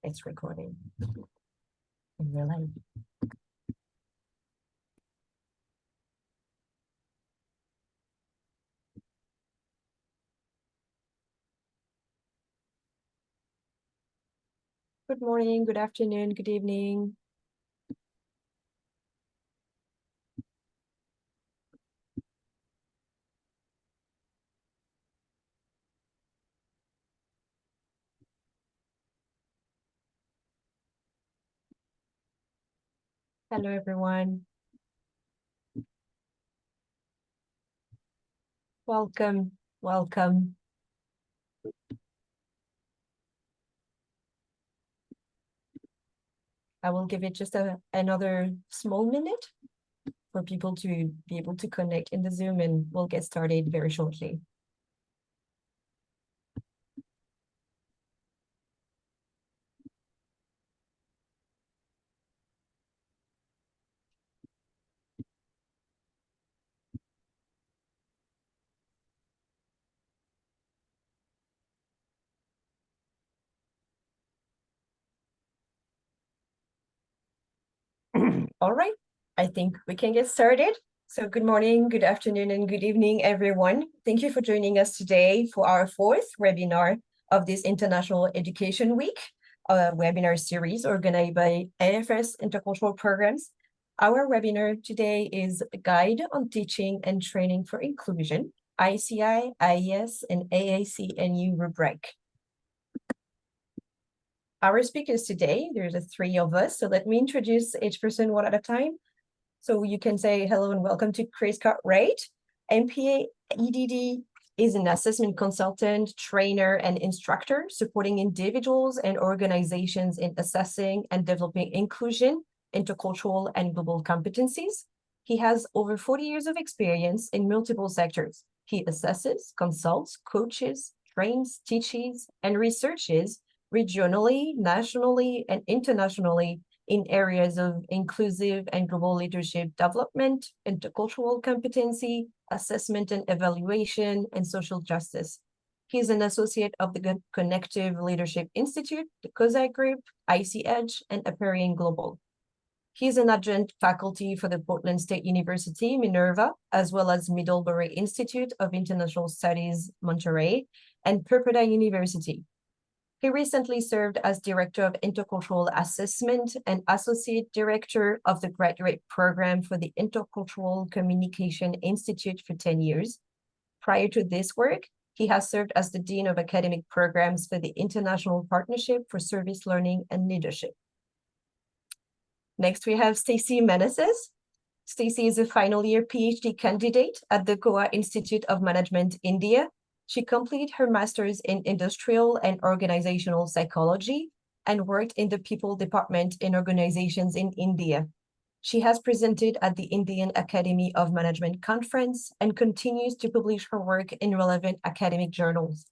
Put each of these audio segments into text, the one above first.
It's recording in real life. Good morning, good afternoon, good evening. Hello, everyone. Welcome, welcome. I will give it just another small minute for people to be able to connect in the Zoom, and we'll get started very shortly. All right, I think we can get started. So good morning, good afternoon, and good evening, everyone. Thank you for joining us today for our fourth webinar of this International Education Week webinar series organized by AFS Intercultural Programs. Our webinar today is a guide on teaching and training for inclusion, ICI, IES, and AAC&U Rubric. Our speakers today, there's three of us, so let me introduce each person one at a time. So you can say hello and welcome to Chris Cartwright. MPA EdD is an assessment consultant, trainer, and instructor supporting individuals and organizations in assessing and developing inclusion, intercultural, and global competencies. He has over 40 years of experience in multiple sectors. He assesses, consults, coaches, trains, teaches, and researches regionally, nationally, and internationally in areas of inclusive and global leadership development, intercultural competency, assessment and evaluation, and social justice. He is an associate of the Connective Leadership Institute, the Kozai Group, ICI, and Aperian Global. He is an adjunct faculty for the Portland State University, Minerva, as well as Middlebury Institute of International Studies, Monterey, and Pepperdine University. He recently served as Director of Intercultural Assessment and Associate Director of the Graduate Program for the Intercultural Communication Institute for 10 years. Prior to this work, he has served as the Dean of Academic Programs for the International Partnership for Service Learning and Leadership. Next, we have Stacy Menezes. Stacy is a final year PhD candidate at the Goa Institute of Management, India. She completed her master's in industrial and organizational psychology and worked in the people department in organizations in India. She has presented at the Indian Academy of Management Conference and continues to publish her work in relevant academic journals.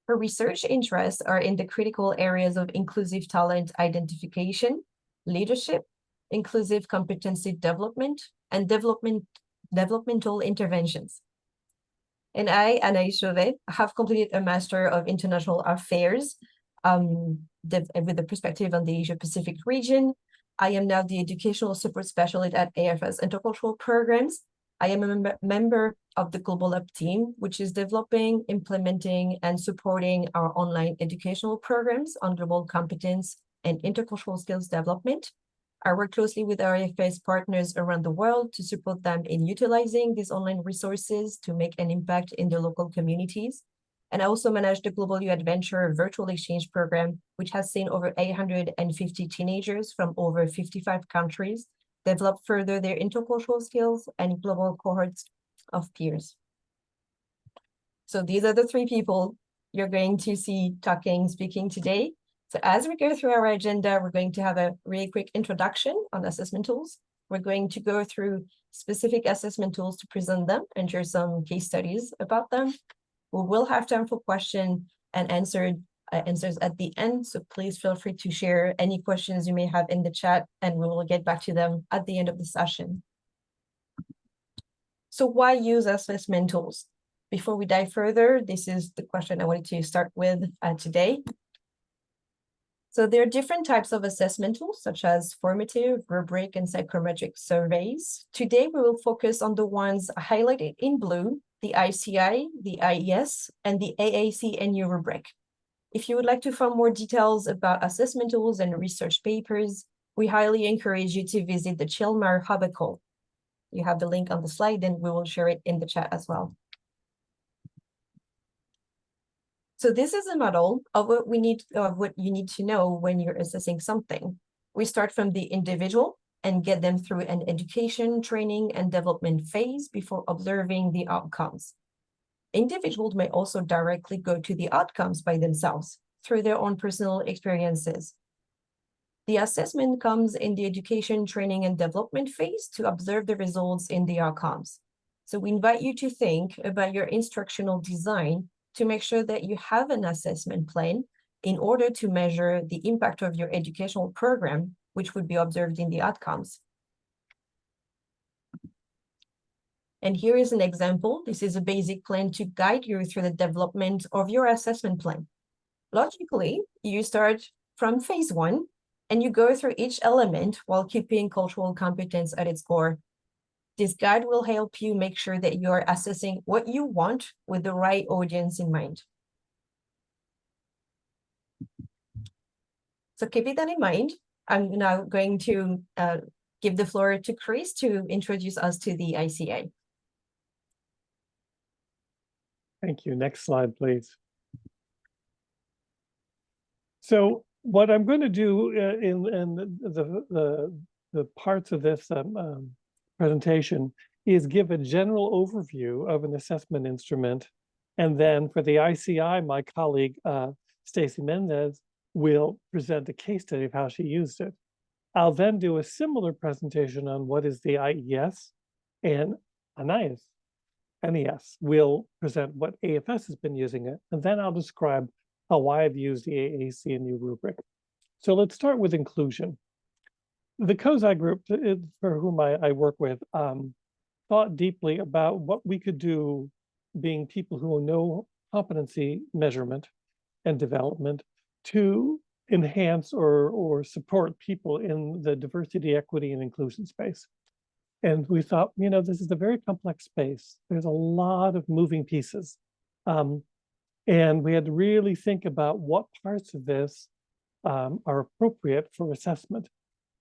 Her research interests are in the critical areas of inclusive talent identification, leadership, inclusive competency development, and developmental interventions. And I, Anaïs Chauvet, have completed a Master of International Affairs with a perspective on the Asia-Pacific region. I am now the Educational Support Specialist at AFS Intercultural Programs. I am a member of the Global Up team, which is developing, implementing, and supporting our online educational programs on global competence and intercultural skills development. I work closely with our AFS partners around the world to support them in utilizing these online resources to make an impact in their local communities. And I also manage the Global U Adventure virtual exchange program, which has seen over 850 teenagers from over 55 countries develop further their intercultural skills and global cohorts of peers. So these are the three people you're going to see speaking today. So as we go through our agenda, we're going to have a really quick introduction on assessment tools. We're going to go through specific assessment tools to present them and share some case studies about them. We will have time for question and answers at the end. So please feel free to share any questions you may have in the chat, and we will get back to them at the end of the session. So why use assessment tools? Before we dive further, this is the question I wanted to start with today. So there are different types of assessment tools, such as formative, rubric, and psychometric surveys. Today, we will focus on the ones highlighted in blue, the ICI, the IES, and the AAC&U rubric. If you would like to find more details about assessment tools and research papers, we highly encourage you to visit the Chilmar article. You have the link on the slide, and we will share it in the chat as well. So this is a model of what you need to know when you're assessing something. We start from the individual and get them through an education, training, and development phase before observing the outcomes. Individuals may also directly go to the outcomes by themselves through their own personal experiences. The assessment comes in the education, training, and development phase to observe the results in the outcomes. So we invite you to think about your instructional design to make sure that you have an assessment plan in order to measure the impact of your educational program, which would be observed in the outcomes. And here is an example. This is a basic plan to guide you through the development of your assessment plan. Logically, you start from phase 1 and you go through each element while keeping cultural competence at its core. This guide will help you make sure that you are assessing what you want with the right audience in mind. So keeping that in mind, I'm now going to give the floor to Chris to introduce us to the ICI. Thank you. Next slide, please. So what I'm going to do in the parts of this presentation is give a general overview of an assessment instrument. And then for the ICI, my colleague, Stacy Menezes, will present a case study of how she used it. I'll then do a similar presentation on what is the IES, and Anaïs, NES, will present what AFS has been using it. And then I'll describe how I've used the AAC&U rubric. So let's start with inclusion. The Kozai group, for whom I work with, thought deeply about what we could do, being people who know competency measurement and development, to enhance or support people in the diversity, equity, and inclusion space. And we thought, you know, this is a very complex space. There's a lot of moving pieces. And we had to really think about what parts of this are appropriate for assessment.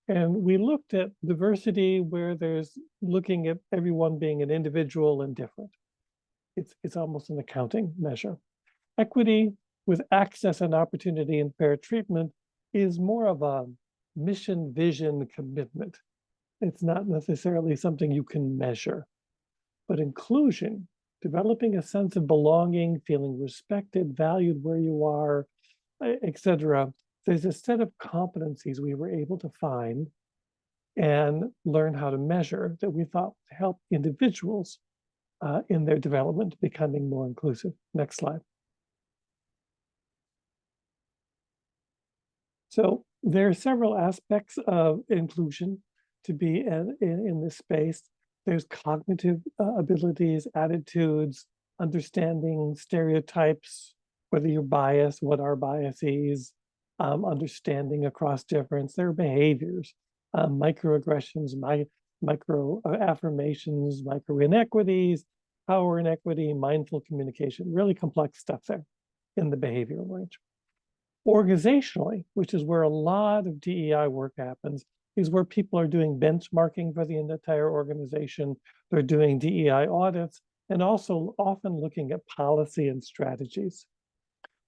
And we looked at diversity where there's looking at everyone being an individual and different. It's almost an accounting measure. Equity with access and opportunity and fair treatment is more of a mission, vision, commitment. It's not necessarily something you can measure. But inclusion, developing a sense of belonging, feeling respected, valued where you are, etc. There's a set of competencies we were able to find and learn how to measure that we thought would help individuals in their development, becoming more inclusive. Next slide. So there are several aspects of inclusion to be in this space. There's cognitive abilities, attitudes, understanding stereotypes, whether you're biased, what are biases, understanding across difference. There are behaviors, microaggressions, micro affirmations, micro inequities, power inequity, mindful communication, really complex stuff there in the behavioral range. Organizationally, which is where a lot of DEI work happens, is where people are doing benchmarking for the entire organization. They're doing DEI audits and also often looking at policy and strategies.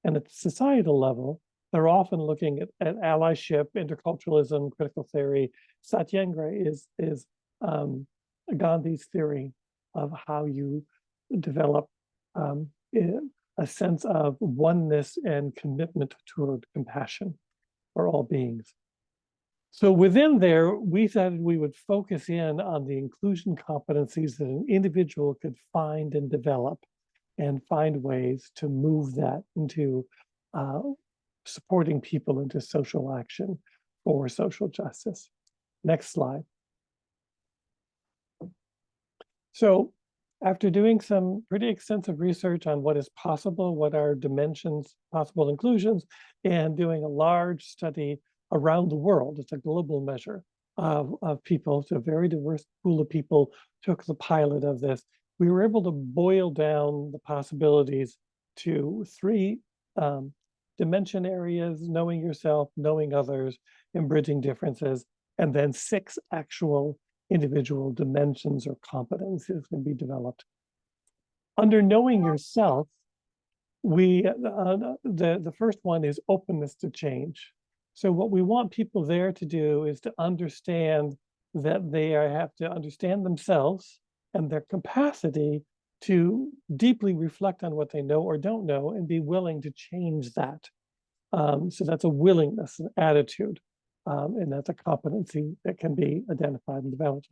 And at the societal level, they're often looking at allyship, interculturalism, critical theory. Satyengra is Gandhi's theory of how you develop a sense of oneness and commitment toward compassion for all beings. So within there, we thought we would focus in on the inclusion competencies that an individual could find and develop and find ways to move that into supporting people into social action for social justice. Next slide. So After doing some pretty extensive research on what is possible, what are dimensions, possible inclusions, and doing a large study around the world, it's a global measure of people, so a very diverse pool of people took the pilot of this. We were able to boil down the possibilities to 3 dimension areas: knowing yourself, knowing others, and bridging differences, and then 6 actual individual dimensions or competencies can be developed. Under knowing yourself, the first one is openness to change. So what we want people there to do is to understand that they have to understand themselves and their capacity to deeply reflect on what they know or don't know and be willing to change that. So that's a willingness, an attitude. And that's a competency that can be identified and developed.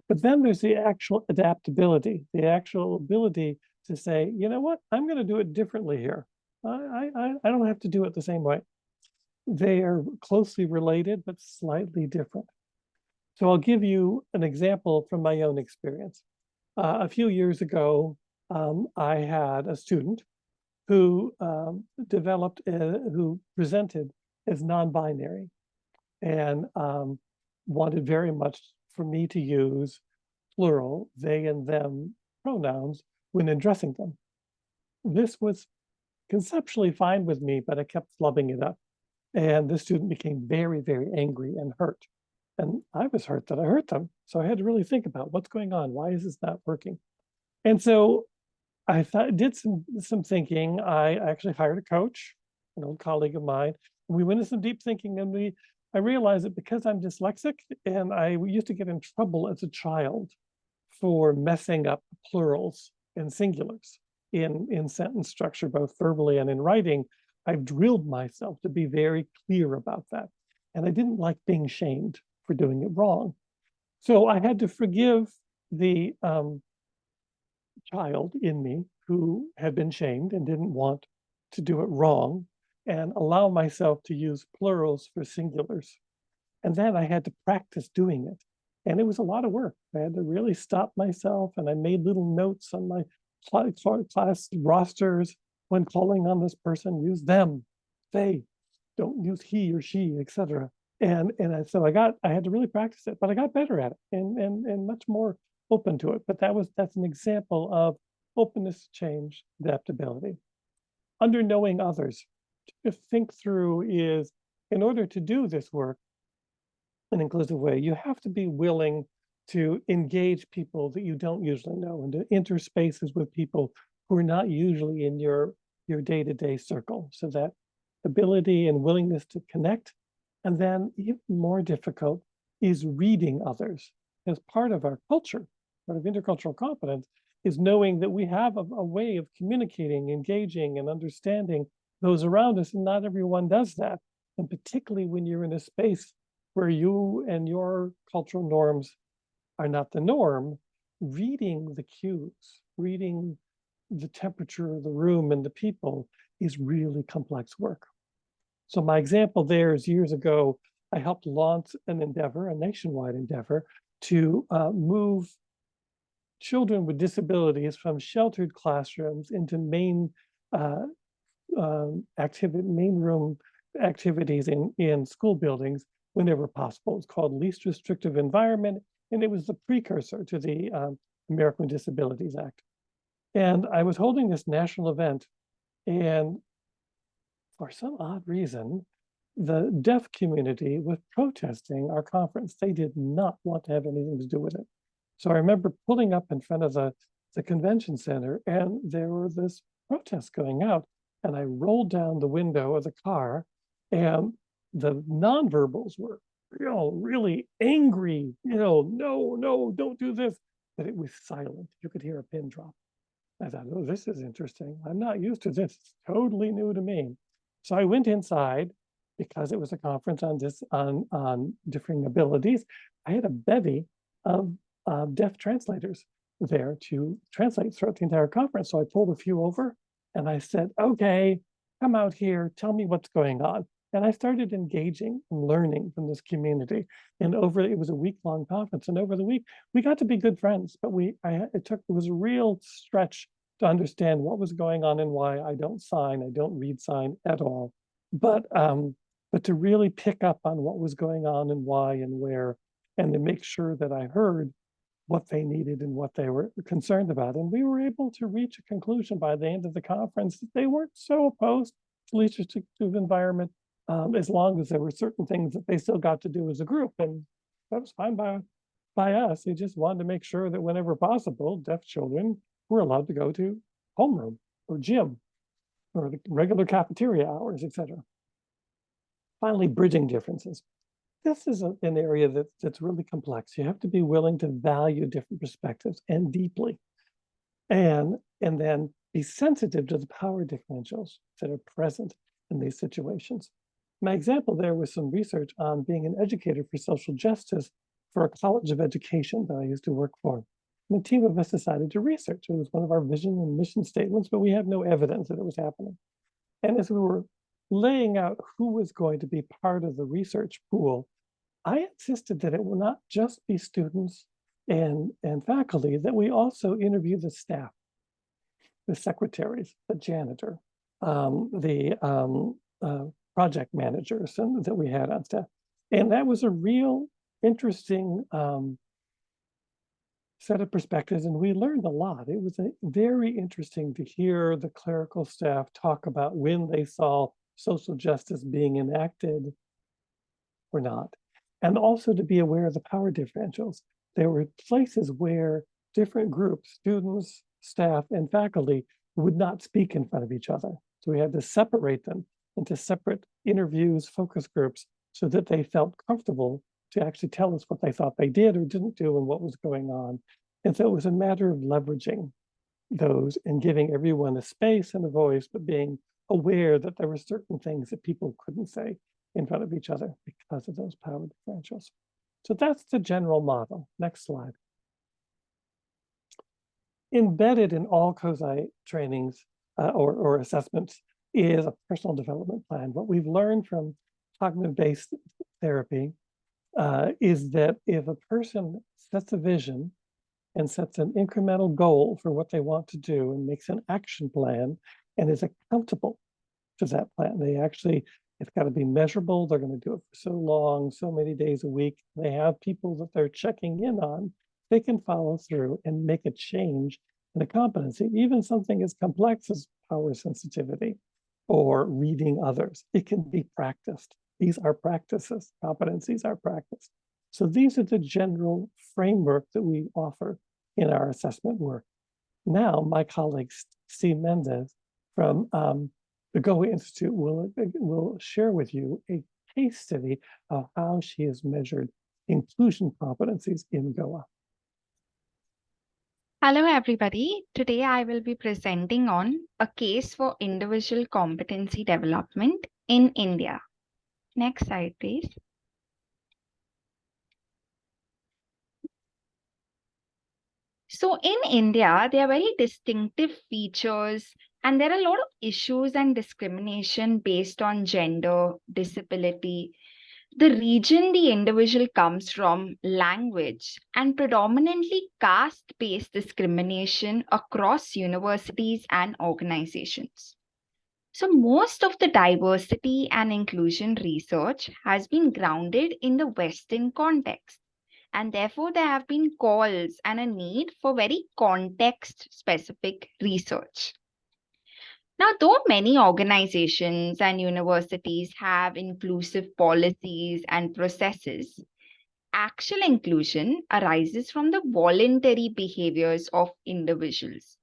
But then there's the actual adaptability, the actual ability to say, you know what, I'm going to do it differently here. I don't have to do it the same way. They are closely related, but slightly different. So I'll give you an example from my own experience. A few years ago, I had a student who who presented as non-binary, and wanted very much for me to use plural, they and them pronouns when addressing them. This was conceptually fine with me, but I kept flubbing it up. And the student became very, very angry and hurt. And I was hurt that I hurt them. So I had to really think about what's going on. Why is this not working? And so I did some thinking. I actually hired a coach, an old colleague of mine. We went into some deep thinking, and I realized that because I'm dyslexic and I used to get in trouble as a child for messing up plurals and singulars in sentence structure, both verbally and in writing, I've drilled myself to be very clear about that. And I didn't like being shamed for doing it wrong. So I had to forgive the child in me who had been shamed and didn't want to do it wrong, and allow myself to use plurals for singulars. And then I had to practice doing it. And it was a lot of work. I had to really stop myself, and I made little notes on my class rosters when calling on this person: use them, they, don't use he or she, etc. And so I had to really practice it, but I got better at it and much more open to it. But that's an example of openness to change, adaptability. Under knowing others, to think through is, in order to do this work in an inclusive way, you have to be willing to engage people that you don't usually know, and to enter spaces with people who are not usually in your day-to-day circle. So that ability and willingness to connect. And then even more difficult is reading others. As part of our culture, part of intercultural competence, is knowing that we have a way of communicating, engaging, and understanding those around us, and not everyone does that. And particularly when you're in a space where you and your cultural norms are not the norm, reading the cues, reading the temperature of the room and the people is really complex work. So my example there is, years ago, I helped launch an endeavor, a nationwide endeavor, to move children with disabilities from sheltered classrooms into main room activities in school buildings whenever possible. It's called Least Restrictive Environment, and it was the precursor to the American with Disabilities Act. And I was holding this national event, and for some odd reason, the deaf community was protesting our conference. They did not want to have anything to do with it. So I remember pulling up in front of the convention center, and there were this protest going out, and I rolled down the window of the car, and the nonverbals were, really angry, no, don't do this. But it was silent. You could hear a pin drop. I thought, oh, this is interesting. I'm not used to this. It's totally new to me. So I went inside, because it was a conference on differing abilities. I had a bevy of deaf translators there to translate throughout the entire conference. So I pulled a few over and I said, okay, come out here, tell me what's going on. And I started engaging and learning from this community. And it was a week-long conference. And over the week, we got to be good friends. But it was a real stretch to understand what was going on and why. I don't read sign at all. But to really pick up on what was going on and why and where, and to make sure that I heard what they needed and what they were concerned about. And we were able to reach a conclusion by the end of the conference that they weren't so opposed to leadership environment, as long as there were certain things that they still got to do as a group. And that was fine by us. They just wanted to make sure that whenever possible, deaf children were allowed to go to homeroom or gym or the regular cafeteria hours, etc. Finally, bridging differences. This is an area that's really complex. You have to be willing to value different perspectives and deeply, and then be sensitive to the power differentials that are present in these situations. My example there was some research on being an educator for social justice for a college of education that I used to work for. And a team of us decided to research. It was one of our vision and mission statements, but we had no evidence that it was happening. And as we were laying out who was going to be part of the research pool, I insisted that it will not just be students and faculty, that we also interview the staff, the secretaries, the janitor, the project managers that we had on staff. And that was a real interesting set of perspectives, and we learned a lot. It was very interesting to hear the clerical staff talk about when they saw social justice being enacted or not, and also to be aware of the power differentials. There were places where different groups, students, staff, and faculty, would not speak in front of each other. So we had to separate them into separate interviews, focus groups, so that they felt comfortable to actually tell us what they thought they did or didn't do and what was going on. And so it was a matter of leveraging those and giving everyone a space and a voice, but being aware that there were certain things that people couldn't say in front of each other because of those power differentials. So that's the general model. Next slide. Embedded in all Kozai trainings or assessments is a personal development plan. What we've learned from cognitive-based therapy is that if a person sets a vision and sets an incremental goal for what they want to do and makes an action plan and is accountable to that plan, it's got to be measurable. They're going to do it for so long, so many days a week. They have people that they're checking in on. They can follow through and make a change in a competency, even something as complex as power sensitivity or reading others. It can be practiced. These are practices. Competencies are practiced. So these are the general framework that we offer in our assessment work. Now, my colleague, Stacy Menezes from the Goa Institute will share with you a case study of how she has measured inclusion competencies in Goa. Hello, everybody. Today I will be presenting on a case for individual competency development in India. Next slide, please. So in India, there are very distinctive features and there are a lot of issues and discrimination based on gender, disability, the region the individual comes from, language, and predominantly caste-based discrimination across universities and organizations. So most of the diversity and inclusion research has been grounded in the Western context. And therefore, there have been calls and a need for very context-specific research. Now, though many organizations and universities have inclusive policies and processes, actual inclusion arises from the voluntary behaviors of individuals.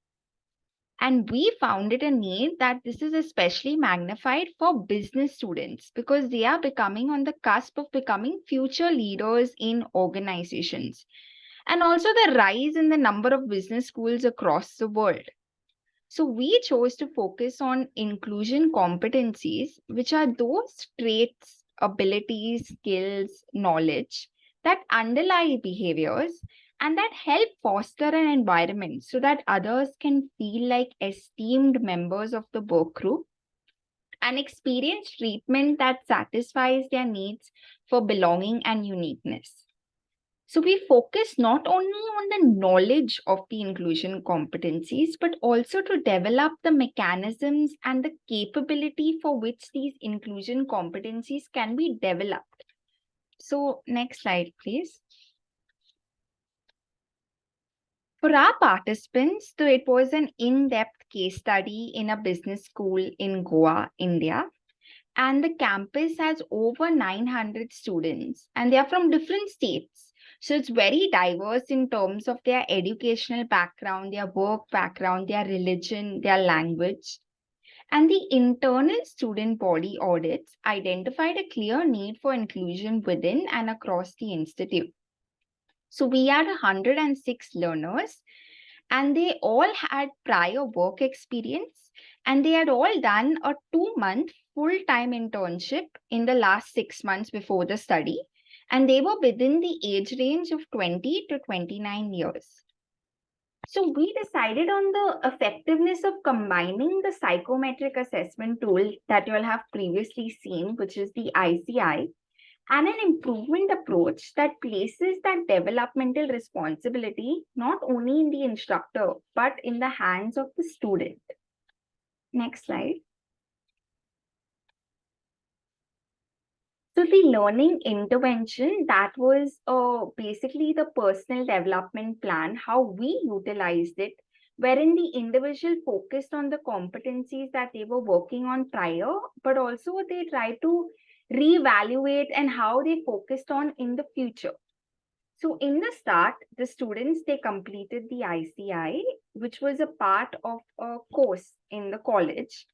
And we found it a need that this is especially magnified for business students because they are becoming on the cusp of becoming future leaders in organizations. And also the rise in the number of business schools across the world. So we chose to focus on inclusion competencies, which are those traits, abilities, skills, knowledge that underlie behaviors and that help foster an environment so that others can feel like esteemed members of the work group and experience treatment that satisfies their needs for belonging and uniqueness. So we focus not only on the knowledge of the inclusion competencies, but also to develop the mechanisms and the capability for which these inclusion competencies can be developed. So next slide, please. For our participants, so it was an in-depth case study in a business school in Goa, India. And the campus has over 900 students, and they are from different states. So it's very diverse in terms of their educational background, their work background, their religion, their language. And the internal student body audits identified a clear need for inclusion within and across the institute. So we had 106 learners, and they all had prior work experience, and they had all done a 2-month full-time internship in the last 6 months before the study, and they were within the age range of 20 to 29 years. So we decided on the effectiveness of combining the psychometric assessment tool that you all have previously seen, which is the ICI, and an improvement approach that places that developmental responsibility not only in the instructor, but in the hands of the student. Next slide. So the learning intervention, that was basically the personal development plan, how we utilized it, wherein the individual focused on the competencies that they were working on prior, but also they tried to reevaluate and how they focused on in the future. So in the start, the students, they completed the ICI, which was a part of a course in the college.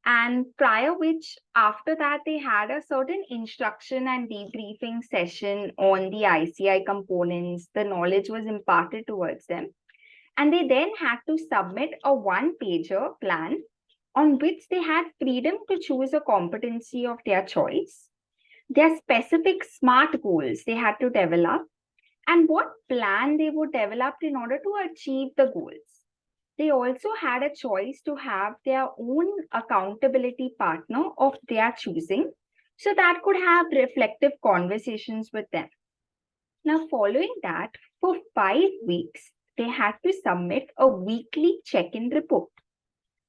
And prior which, after that, they had a certain instruction and debriefing session on the ICI components. The knowledge was imparted towards them. And they then had to submit a 1-pager plan on which they had freedom to choose a competency of their choice, their specific SMART goals they had to develop, and what plan they would develop in order to achieve the goals. They also had a choice to have their own accountability partner of their choosing, so that could have reflective conversations with them. Now, following that, for 5 weeks, they had to submit a weekly check-in report.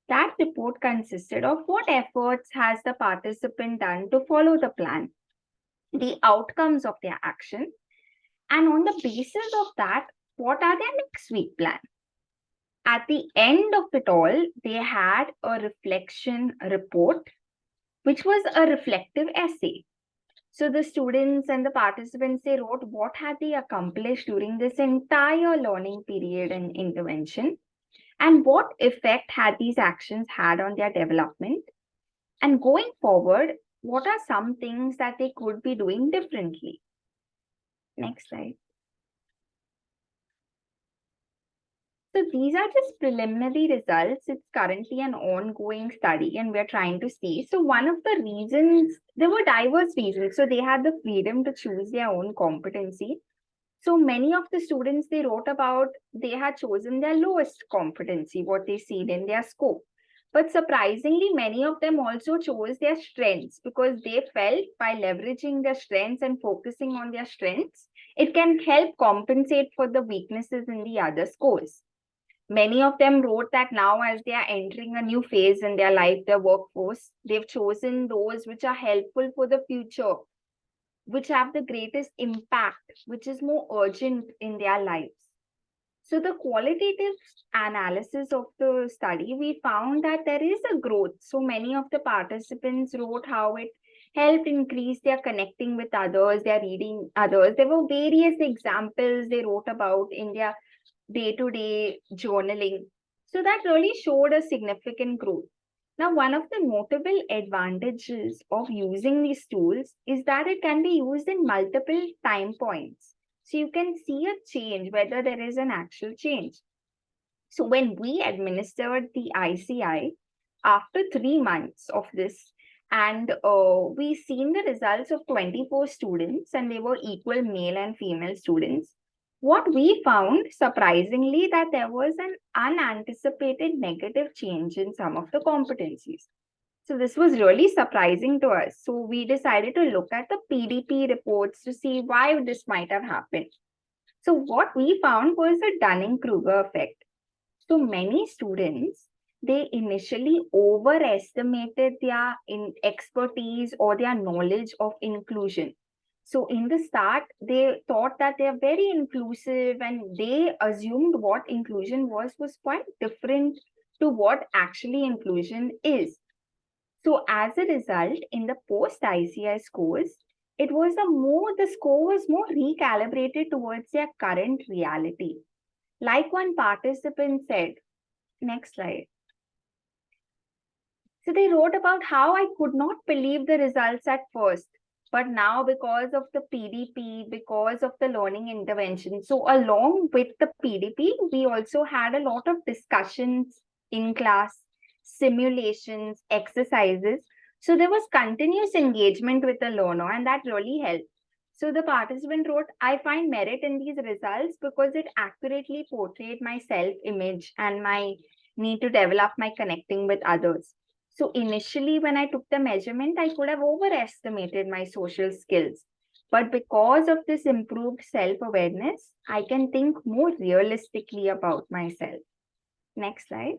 That report consisted of what efforts has the participant done to follow the plan, the outcomes of their action, and on the basis of that, what are their next week plan? At the end of it all, they had a reflection report, which was a reflective essay. So the students and the participants, they wrote what had they accomplished during this entire learning period and intervention, and what effect had these actions had on their development. And going forward, what are some things that they could be doing differently? Next slide. So these are just preliminary results. It's currently an ongoing study and we're trying to see. So one of the reasons, there were diverse reasons. So they had the freedom to choose their own competency. So many of the students, they wrote about, they had chosen their lowest competency, what they see in their scope. But surprisingly, many of them also chose their strengths because they felt by leveraging their strengths and focusing on their strengths, it can help compensate for the weaknesses in the other scores. Many of them wrote that now as they are entering a new phase in their life, their workforce, they've chosen those which are helpful for the future, which have the greatest impact, which is more urgent in their lives. So the qualitative analysis of the study, we found that there is a growth. So many of the participants wrote how it helped increase their connecting with others, their reading others. There were various examples they wrote about in their day-to-day journaling. So that really showed a significant growth. Now, one of the notable advantages of using these tools is that it can be used in multiple time points. So you can see a change, whether there is an actual change. So when we administered the ICI, after 3 months of this, and we seen the results of 24 students, and they were equal male and female students. What we found, surprisingly, that there was an unanticipated negative change in some of the competencies. So this was really surprising to us. So we decided to look at the PDP reports to see why this might have happened. So what we found was the Dunning-Kruger effect. So many students, they initially overestimated their expertise or their knowledge of inclusion. So in the start, they thought that they are very inclusive and they assumed what inclusion was quite different to what actually inclusion is. So as a result, in the post-ICI scores, the score was more recalibrated towards their current reality. Like one participant said, next slide. So they wrote about how I could not believe the results at first, but now because of the PDP, because of the learning intervention. So along with the PDP, we also had a lot of discussions in class, simulations, exercises. So there was continuous engagement with the learner, and that really helped. So the participant wrote, I find merit in these results because it accurately portrayed my self-image and my need to develop my connecting with others. So initially, when I took the measurement, I could have overestimated my social skills. But because of this improved self-awareness, I can think more realistically about myself. Next slide.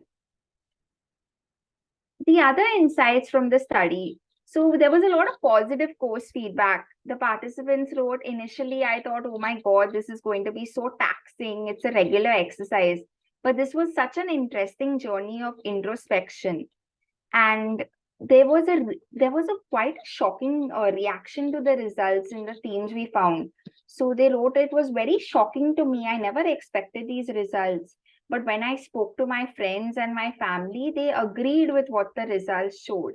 The other insights from the study. So there was a lot of positive course feedback. The participants wrote, initially, I thought, oh my God, this is going to be so taxing. It's a regular exercise. But this was such an interesting journey of introspection. And there was a quite shocking reaction to the results in the teams we found. So they wrote, it was very shocking to me. I never expected these results. But when I spoke to my friends and my family, they agreed with what the results showed.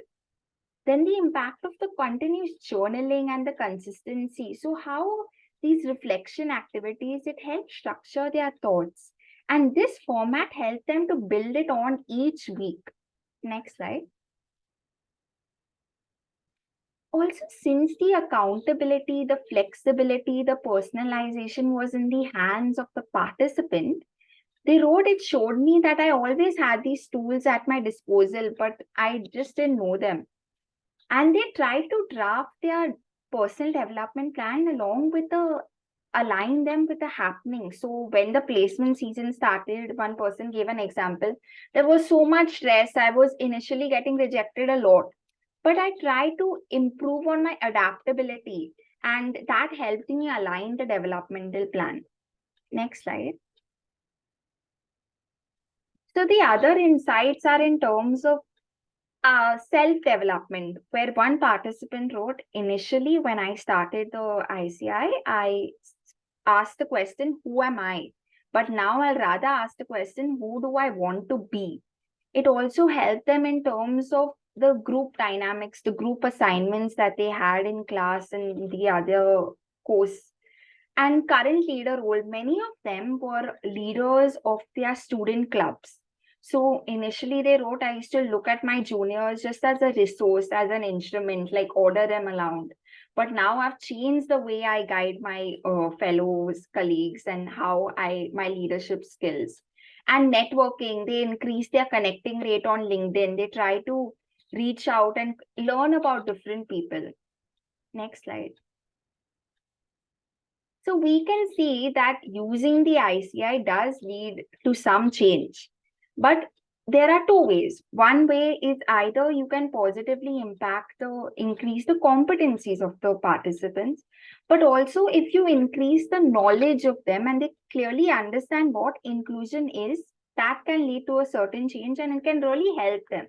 Then the impact of the continuous journaling and the consistency. So how these reflection activities, it helped structure their thoughts. And this format helped them to build it on each week. Next slide. Also, since the accountability, the flexibility, the personalization was in the hands of the participant, they wrote, it showed me that I always had these tools at my disposal, but I just didn't know them. And they tried to draft their personal development plan along with align them with the happening. So when the placement season started, one person gave an example. There was so much stress. I was initially getting rejected a lot, but I tried to improve on my adaptability, and that helped me align the developmental plan. Next slide. So the other insights are in terms of self-development, where one participant wrote, initially when I started the ICI, I asked the question, who am I? But now I'll rather ask the question, who do I want to be? It also helped them in terms of the group dynamics, the group assignments that they had in class and the other course. And current leader role, many of them were leaders of their student clubs. So initially they wrote, I used to look at my juniors just as a resource, as an instrument, like order them around. But now I've changed the way I guide my fellows, colleagues, and how my leadership skills. And networking, they increase their connecting rate on LinkedIn. They try to reach out and learn about different people. Next slide. So we can see that using the ICI does lead to some change. But there are two ways. One way is either you can positively increase the competencies of the participants, but also if you increase the knowledge of them and they clearly understand what inclusion is, that can lead to a certain change and it can really help them.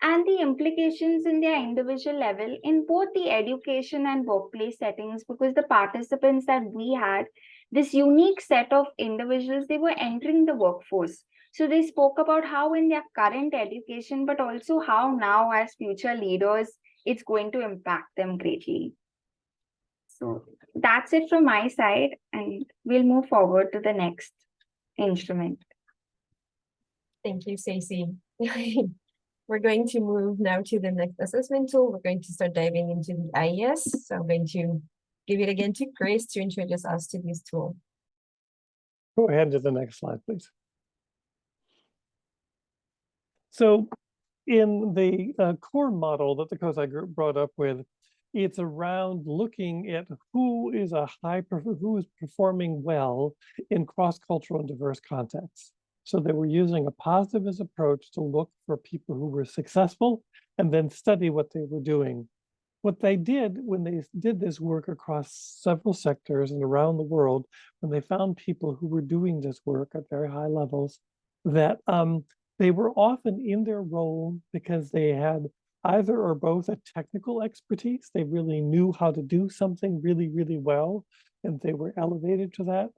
And the implications in their individual level in both the education and workplace settings, because the participants that we had, this unique set of individuals, they were entering the workforce. So they spoke about how in their current education, but also how now as future leaders, it's going to impact them greatly. So that's it from my side, and we'll move forward to the next instrument. Thank you, Stacy. We're going to move now to the next assessment tool. We're going to start diving into the IES. So I'm going to give it again to Grace to introduce us to this tool. Go ahead to the next slide, please. So in the core model that the Kozai group brought up with, it's around looking at who is who is performing well in cross-cultural and diverse contexts. So they were using a positivist approach to look for people who were successful and then study what they were doing. What they did when they did this work across several sectors and around the world, when they found people who were doing this work at very high levels, that they were often in their role because they had either or both a technical expertise. They really knew how to do something really, really well, and they were elevated to that,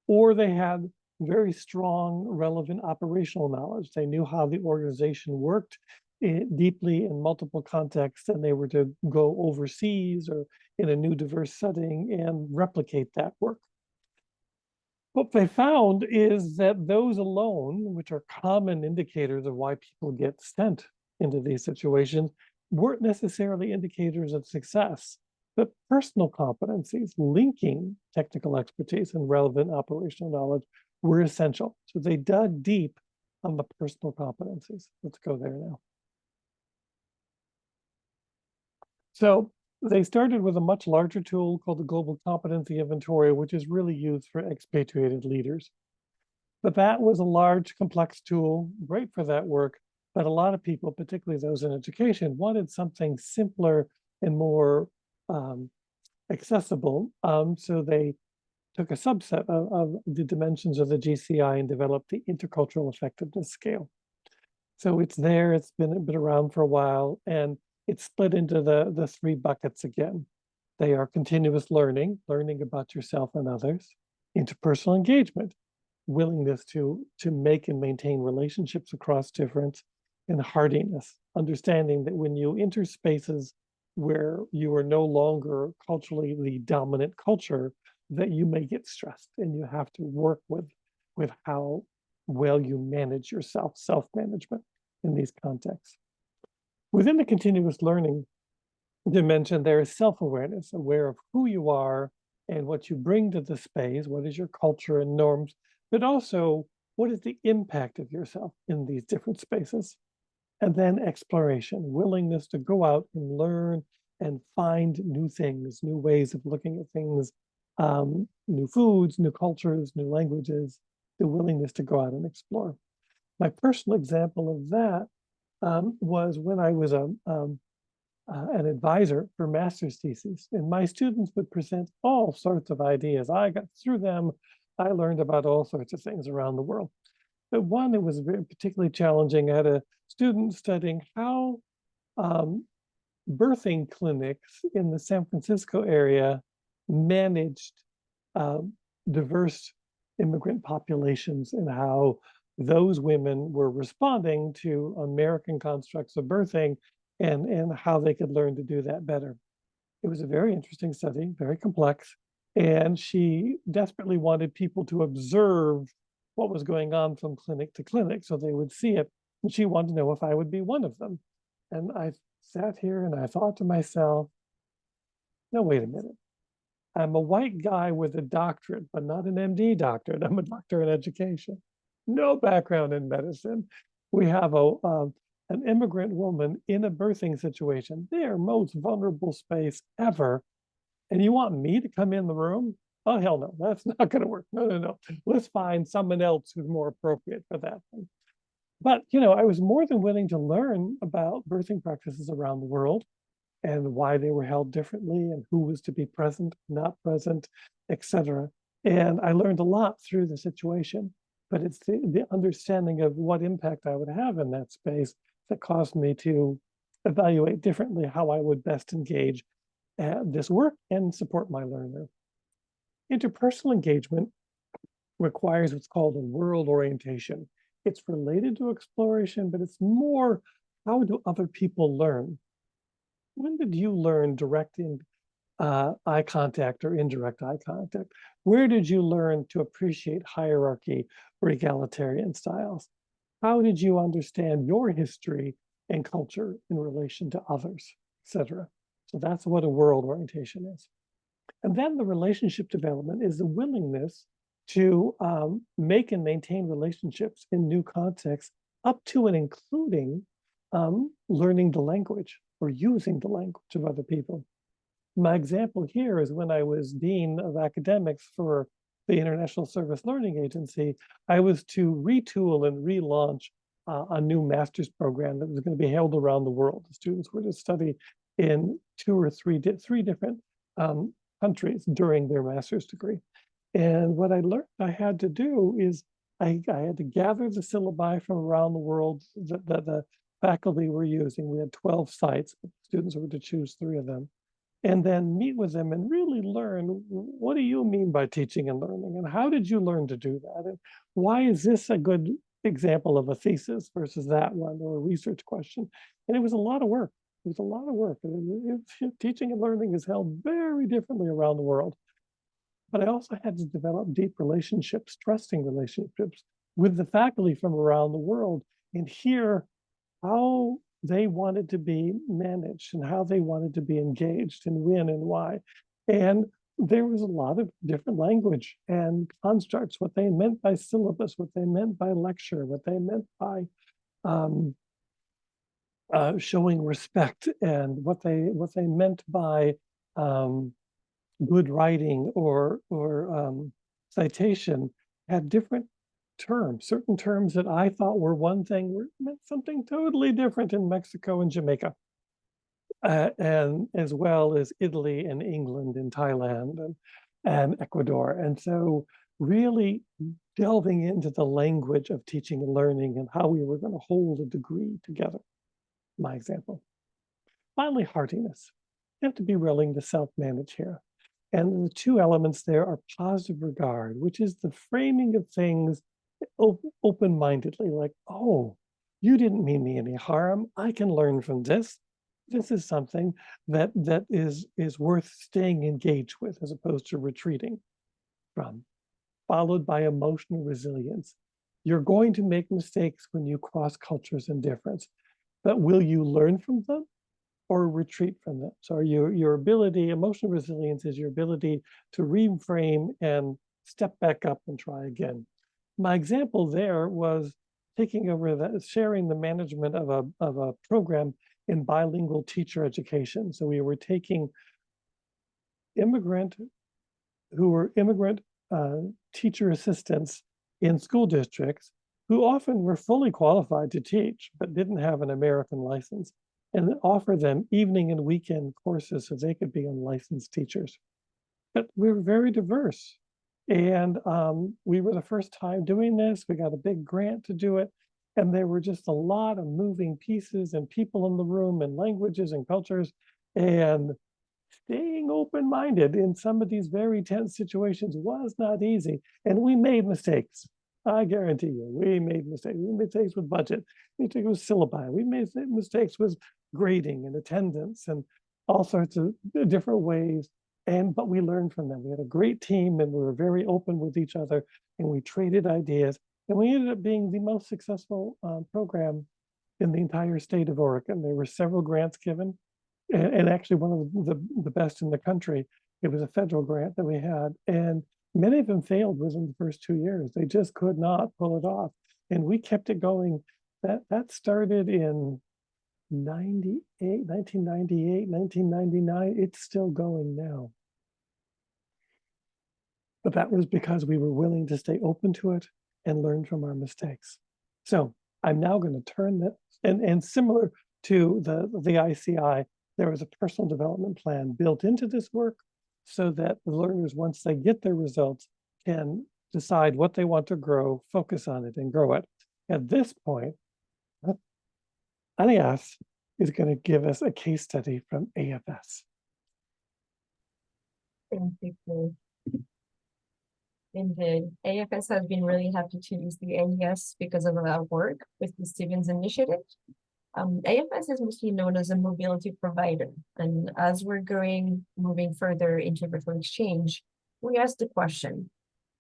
or they had very strong, relevant operational knowledge. They knew how the organization worked deeply in multiple contexts, and they were to go overseas or in a new diverse setting and replicate that work. What they found is that those alone, which are common indicators of why people get sent into these situations, weren't necessarily indicators of success, but personal competencies linking technical expertise and relevant operational knowledge were essential. So they dug deep on the personal competencies. Let's go there now. So they started with a much larger tool called the Global Competency Inventory, which is really used for expatriated leaders. But that was a large, complex tool, great for that work. But a lot of people, particularly those in education, wanted something simpler and more accessible. So they took a subset of the dimensions of the GCI and developed the Intercultural Effectiveness Scale. So it's there, it's been around for a while, and it's split into the three buckets again. They are continuous learning about yourself and others, interpersonal engagement, willingness to make and maintain relationships across difference, and hardiness, understanding that when you enter spaces where you are no longer culturally the dominant culture, that you may get stressed and you have to work with how well you manage yourself, self-management in these contexts. Within the continuous learning dimension, there is self-awareness, aware of who you are and what you bring to the space, what is your culture and norms, but also what is the impact of yourself in these different spaces. And then exploration, willingness to go out and learn and find new things, new ways of looking at things, new foods, new cultures, new languages, the willingness to go out and explore. My personal example of that was when I was an advisor for master's theses, and my students would present all sorts of ideas. I got through them. I learned about all sorts of things around the world. But one that was very particularly challenging, I had a student studying how birthing clinics in the San Francisco area managed diverse immigrant populations and how those women were responding to American constructs of birthing and how they could learn to do that better. It was a very interesting study, very complex, and she desperately wanted people to observe what was going on from clinic to clinic so they would see it. And she wanted to know if I would be one of them. And I sat here and I thought to myself, no, wait a minute. I'm a white guy with a doctorate, but not an MD doctorate. I'm a doctor in education. No background in medicine. We have an immigrant woman in a birthing situation, their most vulnerable space ever. And you want me to come in the room? Oh, hell no, that's not going to work. No. Let's find someone else who's more appropriate for that thing. But, I was more than willing to learn about birthing practices around the world and why they were held differently and who was to be present, not present, etc. And I learned a lot through the situation, but it's the understanding of what impact I would have in that space that caused me to evaluate differently how I would best engage this work and support my learner. Interpersonal engagement requires what's called a world orientation. It's related to exploration, but it's more, how do other people learn? When did you learn direct eye contact or indirect eye contact? Where did you learn to appreciate hierarchy or egalitarian styles? How did you understand your history and culture in relation to others, etc.? So that's what a world orientation is. And then the relationship development is the willingness to make and maintain relationships in new contexts up to and including learning the language or using the language of other people. My example here is when I was Dean of Academics for the International Service Learning Agency, I was to retool and relaunch a new master's program that was going to be held around the world. The students were to study in three different countries during their master's degree. And what I learned I had to do is I had to gather the syllabi from around the world that the faculty were using. We had 12 sites, students were to choose 3 of them, and then meet with them and really learn, what do you mean by teaching and learning? And how did you learn to do that? And why is this a good example of a thesis versus that one, or a research question? And it was a lot of work. It was a lot of work. Teaching and learning is held very differently around the world. But I also had to develop deep relationships, trusting relationships with the faculty from around the world, and hear how they wanted to be managed and how they wanted to be engaged and when and why. And there was a lot of different language and constructs, what they meant by syllabus, what they meant by lecture, what they meant by showing respect, and what they meant by good writing or citation, had different terms. Certain terms that I thought were one thing meant something totally different in Mexico and Jamaica, and as well as Italy and England and Thailand and Ecuador. And so really delving into the language of teaching and learning and how we were going to hold a degree together, my example. Finally, heartiness. You have to be willing to self-manage here. And the 2 elements there are positive regard, which is the framing of things open-mindedly, like, oh, you didn't mean me any harm. I can learn from this. This is something that is worth staying engaged with as opposed to retreating from. Followed by emotional resilience. You're going to make mistakes when you cross cultures and difference, but will you learn from them or retreat from them? So your ability, emotional resilience is your ability to reframe and step back up and try again. My example there was taking over that, sharing the management of a program in bilingual teacher education. So we were taking immigrant teacher assistants in school districts who often were fully qualified to teach, but didn't have an American license, and offer them evening and weekend courses so they could be unlicensed teachers. But we were very diverse. And we were the first time doing this. We got a big grant to do it. And there were just a lot of moving pieces and people in the room and languages and cultures, and staying open-minded in some of these very tense situations was not easy. And we made mistakes. I guarantee you, we made mistakes. We made mistakes with budget. We made mistakes with syllabi. We made mistakes with grading and attendance and all sorts of different ways. But we learned from them. We had a great team, and we were very open with each other, and we traded ideas. And we ended up being the most successful program in the entire state of Oregon. There were several grants given, and actually one of the best in the country. It was a federal grant that we had, and many of them failed within the first 2 years. They just could not pull it off. And we kept it going. That started in 1998, 1999. It's still going now. But that was because we were willing to stay open to it and learn from our mistakes. So I'm now going to turn that, and similar to the ICI, there was a personal development plan built into this work so that the learners, once they get their results, can decide what they want to grow, focus on it, and grow it. At this point, Anaïs is going to give us a case study from AFS. Thank you. Indeed, AFS has been really happy to use the AES because of our work with the Stevens Initiative. AFS is mostly known as a mobility provider, and as we're moving further into virtual exchange, we asked the question,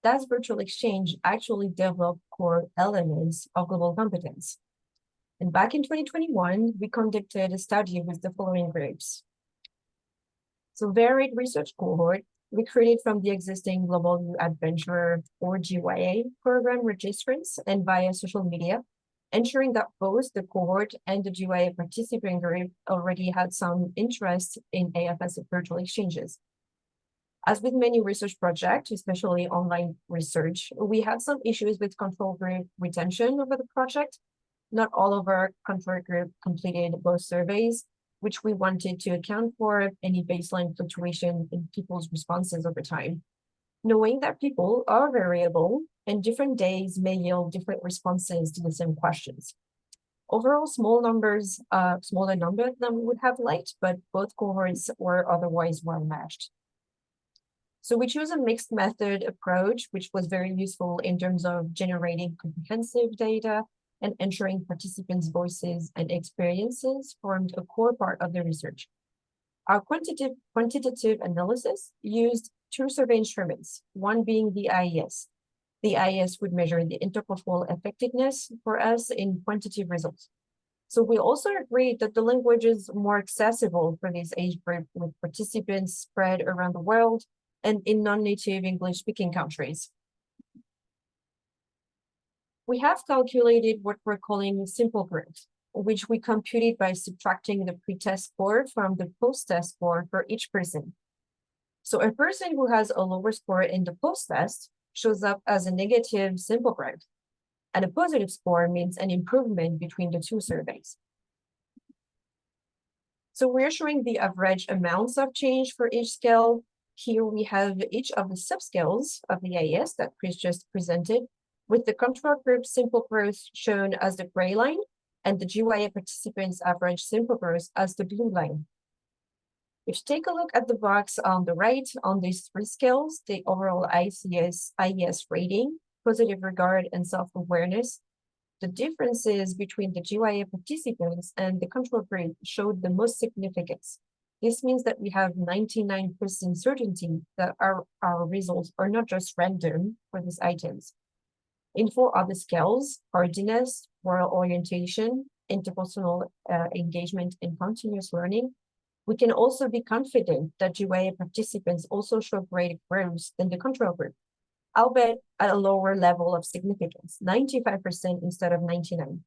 does virtual exchange actually develop core elements of global competence? And back in 2021, we conducted a study with the following groups. So varied research cohort recruited from the existing Global New Adventurer or GYA program registrants and via social media, ensuring that both the cohort and the GYA participant group already had some interest in AFS virtual exchanges. As with many research projects, especially online research, we had some issues with control group retention over the project. Not all of our control group completed both surveys, which we wanted to account for any baseline fluctuation in people's responses over time. Knowing that people are variable and different days may yield different responses to the same questions. Overall, smaller numbers than we would have liked, but both cohorts were otherwise well matched. So we chose a mixed method approach, which was very useful in terms of generating comprehensive data and ensuring participants' voices and experiences formed a core part of the research. Our quantitative analysis used two survey instruments, one being the IES. The IES would measure the intercultural effectiveness for us in quantitative results. So we also agreed that the language is more accessible for this age group with participants spread around the world and in non-native English-speaking countries. We have calculated what we're calling simple groups, which we computed by subtracting the pre-test score from the post-test score for each person. So a person who has a lower score in the post-test shows up as a negative simple group, and a positive score means an improvement between the two surveys. So we're showing the average amounts of change for each scale. Here we have each of the subscales of the IES that Chris just presented, with the control group simple growth shown as the gray line and the GYA participants' average simple growth as the blue line. If you take a look at the box on the right on these three scales, the overall IES rating, positive regard, and self-awareness, the differences between the GYA participants and the control group showed the most significance. This means that we have 99% certainty that our results are not just random for these items. In 4 other scales, hardiness, moral orientation, interpersonal engagement, and continuous learning, we can also be confident that GYA participants also show greater growth than the control group, albeit at a lower level of significance, 95% instead of 99%.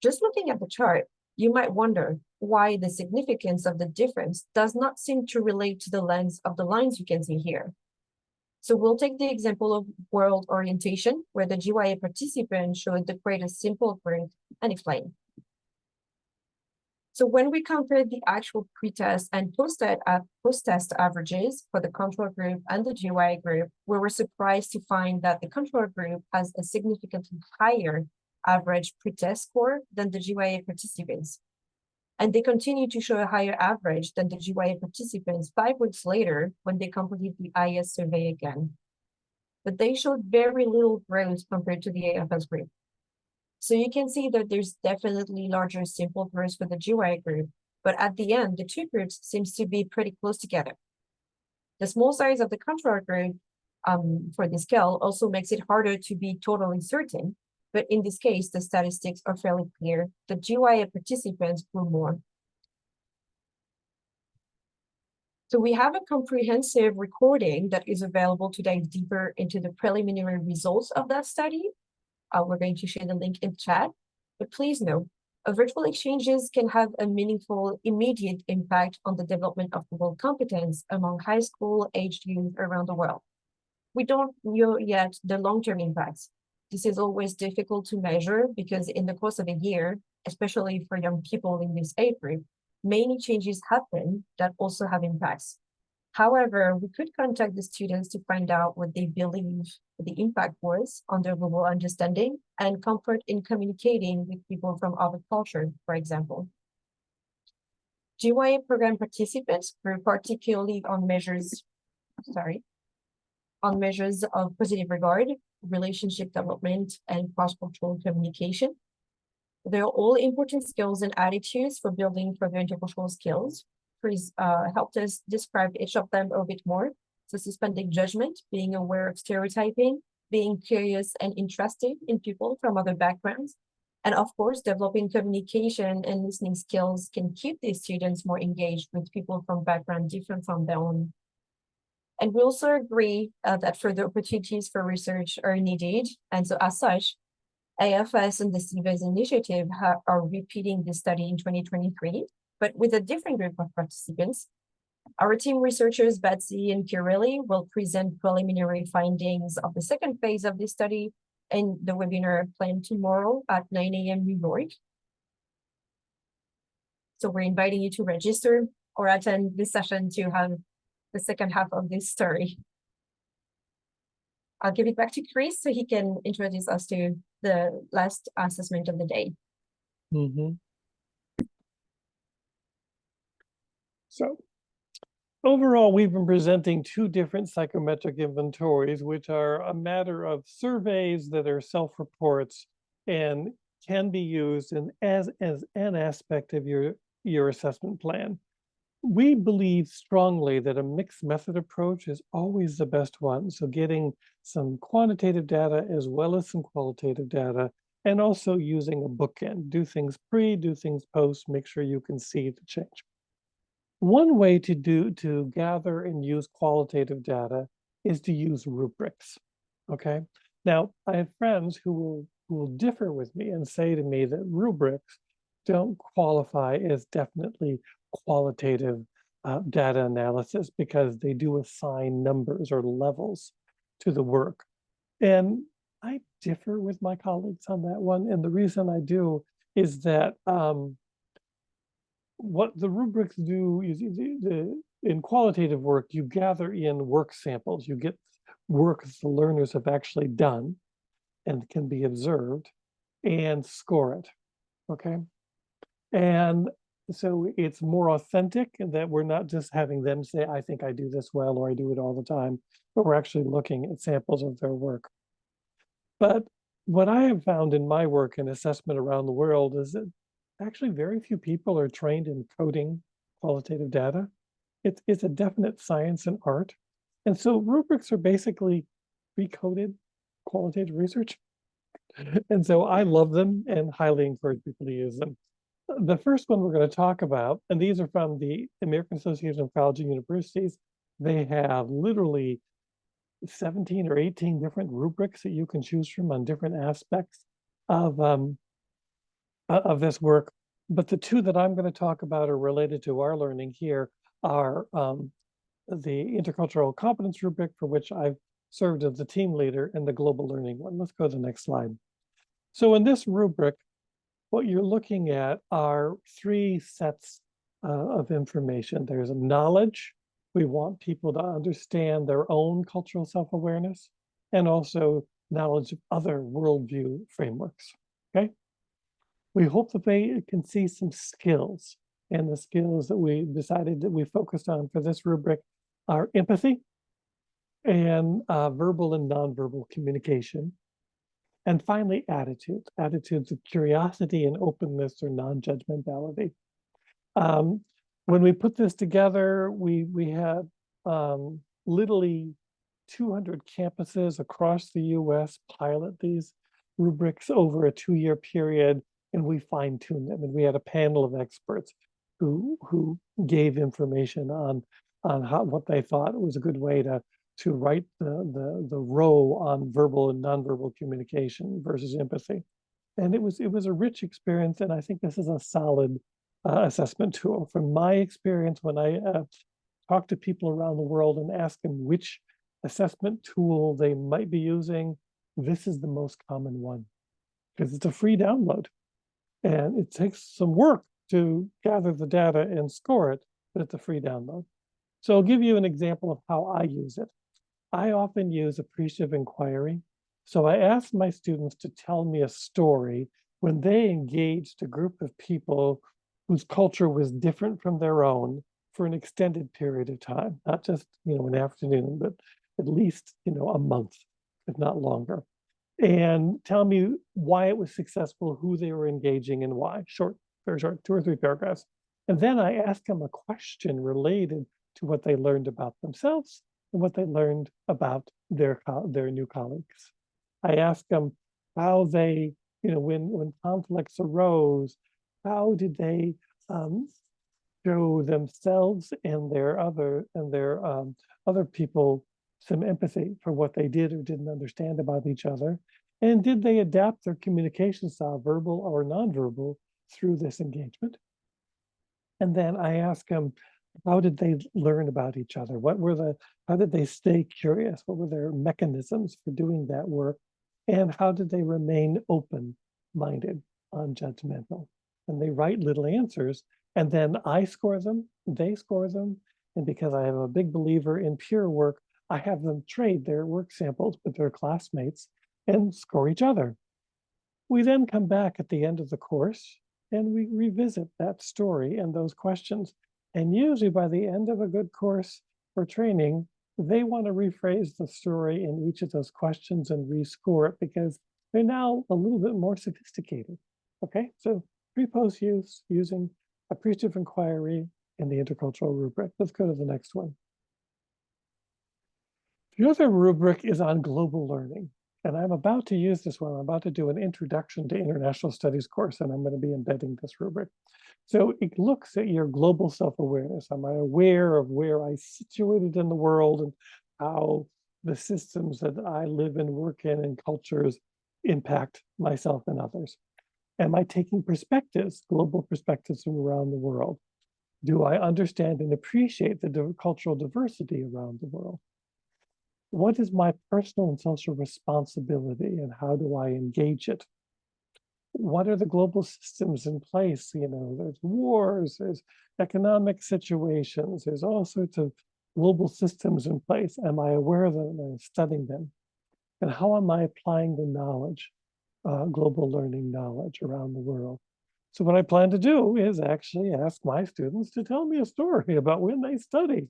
Just looking at the chart, you might wonder why the significance of the difference does not seem to relate to the length of the lines you can see here. So we'll take the example of world orientation, where the GYA participant showed the greatest simple group, and explain. So when we compared the actual pre-test and post-test averages for the control group and the GYA group, we were surprised to find that the control group has a significantly higher average pre-test score than the GYA participants. And they continue to show a higher average than the GYA participants 5 weeks later when they completed the IES survey again. But they showed very little growth compared to the AFS group. So you can see that there's definitely larger simple growth for the GYA group, but at the end, the two groups seems to be pretty close together. The small size of the control group for the scale also makes it harder to be totally certain, but in this case, the statistics are fairly clear. The GYA participants grew more. So we have a comprehensive recording that is available to dive deeper into the preliminary results of that study. We're going to share the link in chat, but please know, virtual exchanges can have a meaningful, immediate impact on the development of global competence among high school-aged youth around the world. We don't know yet the long-term impacts. This is always difficult to measure because in the course of a year, especially for young people in this age group, many changes happen that also have impacts. However, we could contact the students to find out what they believe the impact was on their global understanding and comfort in communicating with people from other cultures, for example. GYA program participants grew particularly on measures of positive regard, relationship development, and cross-cultural communication. They're all important skills and attitudes for building further intercultural skills. Chris helped us describe each of them a bit more. So suspending judgment, being aware of stereotyping, being curious and interested in people from other backgrounds. And of course, developing communication and listening skills can keep these students more engaged with people from backgrounds different from their own. And we also agree that further opportunities for research are needed. And so as such, AFS and the CVES initiative are repeating this study in 2023, but with a different group of participants. Our team researchers, Betsy and Kirili, will present preliminary findings of the second phase of this study in the webinar planned tomorrow at 9 a.m. New York. So we're inviting you to register or attend this session to have the second half of this story. I'll give it back to Chris so he can introduce us to the last assessment of the day. So overall, we've been presenting two different psychometric inventories, which are a matter of surveys that are self-reports and can be used as an aspect of your assessment plan. We believe strongly that a mixed method approach is always the best one. So getting some quantitative data as well as some qualitative data, and also using a bookend. Do things pre, do things post, make sure you can see the change. One way to gather and use qualitative data is to use rubrics, okay? Now, I have friends who will differ with me and say to me that rubrics don't qualify as definitely qualitative data analysis because they do assign numbers or levels to the work. And I differ with my colleagues on that one. And the reason I do is that what the rubrics do is in qualitative work, you gather in work samples. You get work the learners have actually done and can be observed and score it, okay? And so it's more authentic in that we're not just having them say, I think I do this well, or I do it all the time, but we're actually looking at samples of their work. But what I have found in my work and assessment around the world is that actually very few people are trained in coding qualitative data. It's a definite science and art. And so rubrics are basically pre-coded qualitative research. And so I love them and highly encourage people to use them. The first one we're going to talk about, and these are from the American Association of Colleges and Universities. They have literally 17 or 18 different rubrics that you can choose from on different aspects of this work. But the two that I'm going to talk about are related to our learning here are the Intercultural Competence Rubric, for which I've served as the team leader, and the Global Learning one. Let's go to the next slide. So in this rubric, what you're looking at are three sets of information. There's knowledge. We want people to understand their own cultural self-awareness, and also knowledge of other worldview frameworks, okay? We hope that they can see some skills, and the skills that we decided that we focused on for this rubric are empathy and verbal and nonverbal communication. And finally, attitudes of curiosity and openness or non-judgmentality. When we put this together, we had literally 200 campuses across the US pilot these rubrics over a 2-year period, and we fine-tuned them. And we had a panel of experts who gave information on what they thought was a good way to write the row on verbal and nonverbal communication versus empathy. And it was a rich experience, and I think this is a solid assessment tool. From my experience, when I talk to people around the world and ask them which assessment tool they might be using, this is the most common one, because it's a free download. And it takes some work to gather the data and score it, but it's a free download. So I'll give you an example of how I use it. I often use appreciative inquiry. So I ask my students to tell me a story when they engaged a group of people whose culture was different from their own for an extended period of time, not just, an afternoon, but at least, a month, if not longer. And tell me why it was successful, who they were engaging, and why. Short, very short, 2 or 3 paragraphs. And then I ask them a question related to what they learned about themselves and what they learned about their new colleagues. I ask them how they, when conflicts arose, how did they show themselves and their other people some empathy for what they did or didn't understand about each other? And did they adapt their communication style, verbal or nonverbal, through this engagement? And then I ask them, how did they learn about each other? How did they stay curious? What were their mechanisms for doing that work? And how did they remain open-minded, non-judgmental? And they write little answers, and then I score them, they score them. And because I am a big believer in peer work, I have them trade their work samples with their classmates and score each other. We then come back at the end of the course and we revisit that story and those questions. And usually by the end of a good course or training, they want to rephrase the story in each of those questions and rescore it because they're now a little bit more sophisticated. Okay, so pre-post use using appreciative inquiry in the intercultural rubric. Let's go to the next one. The other rubric is on global learning. And I'm about to use this one. I'm about to do an introduction to international studies course, and I'm going to be embedding this rubric. So it looks at your global self-awareness. Am I aware of where I'm situated in the world and how the systems that I live and work in and cultures impact myself and others? Am I taking perspectives, global perspectives from around the world? Do I understand and appreciate the cultural diversity around the world? What is my personal and social responsibility and how do I engage it? What are the global systems in place? You know, there's wars, there's economic situations, there's all sorts of global systems in place. Am I aware of them and studying them? And how am I applying the knowledge, global learning knowledge around the world? So what I plan to do is actually ask my students to tell me a story about when they study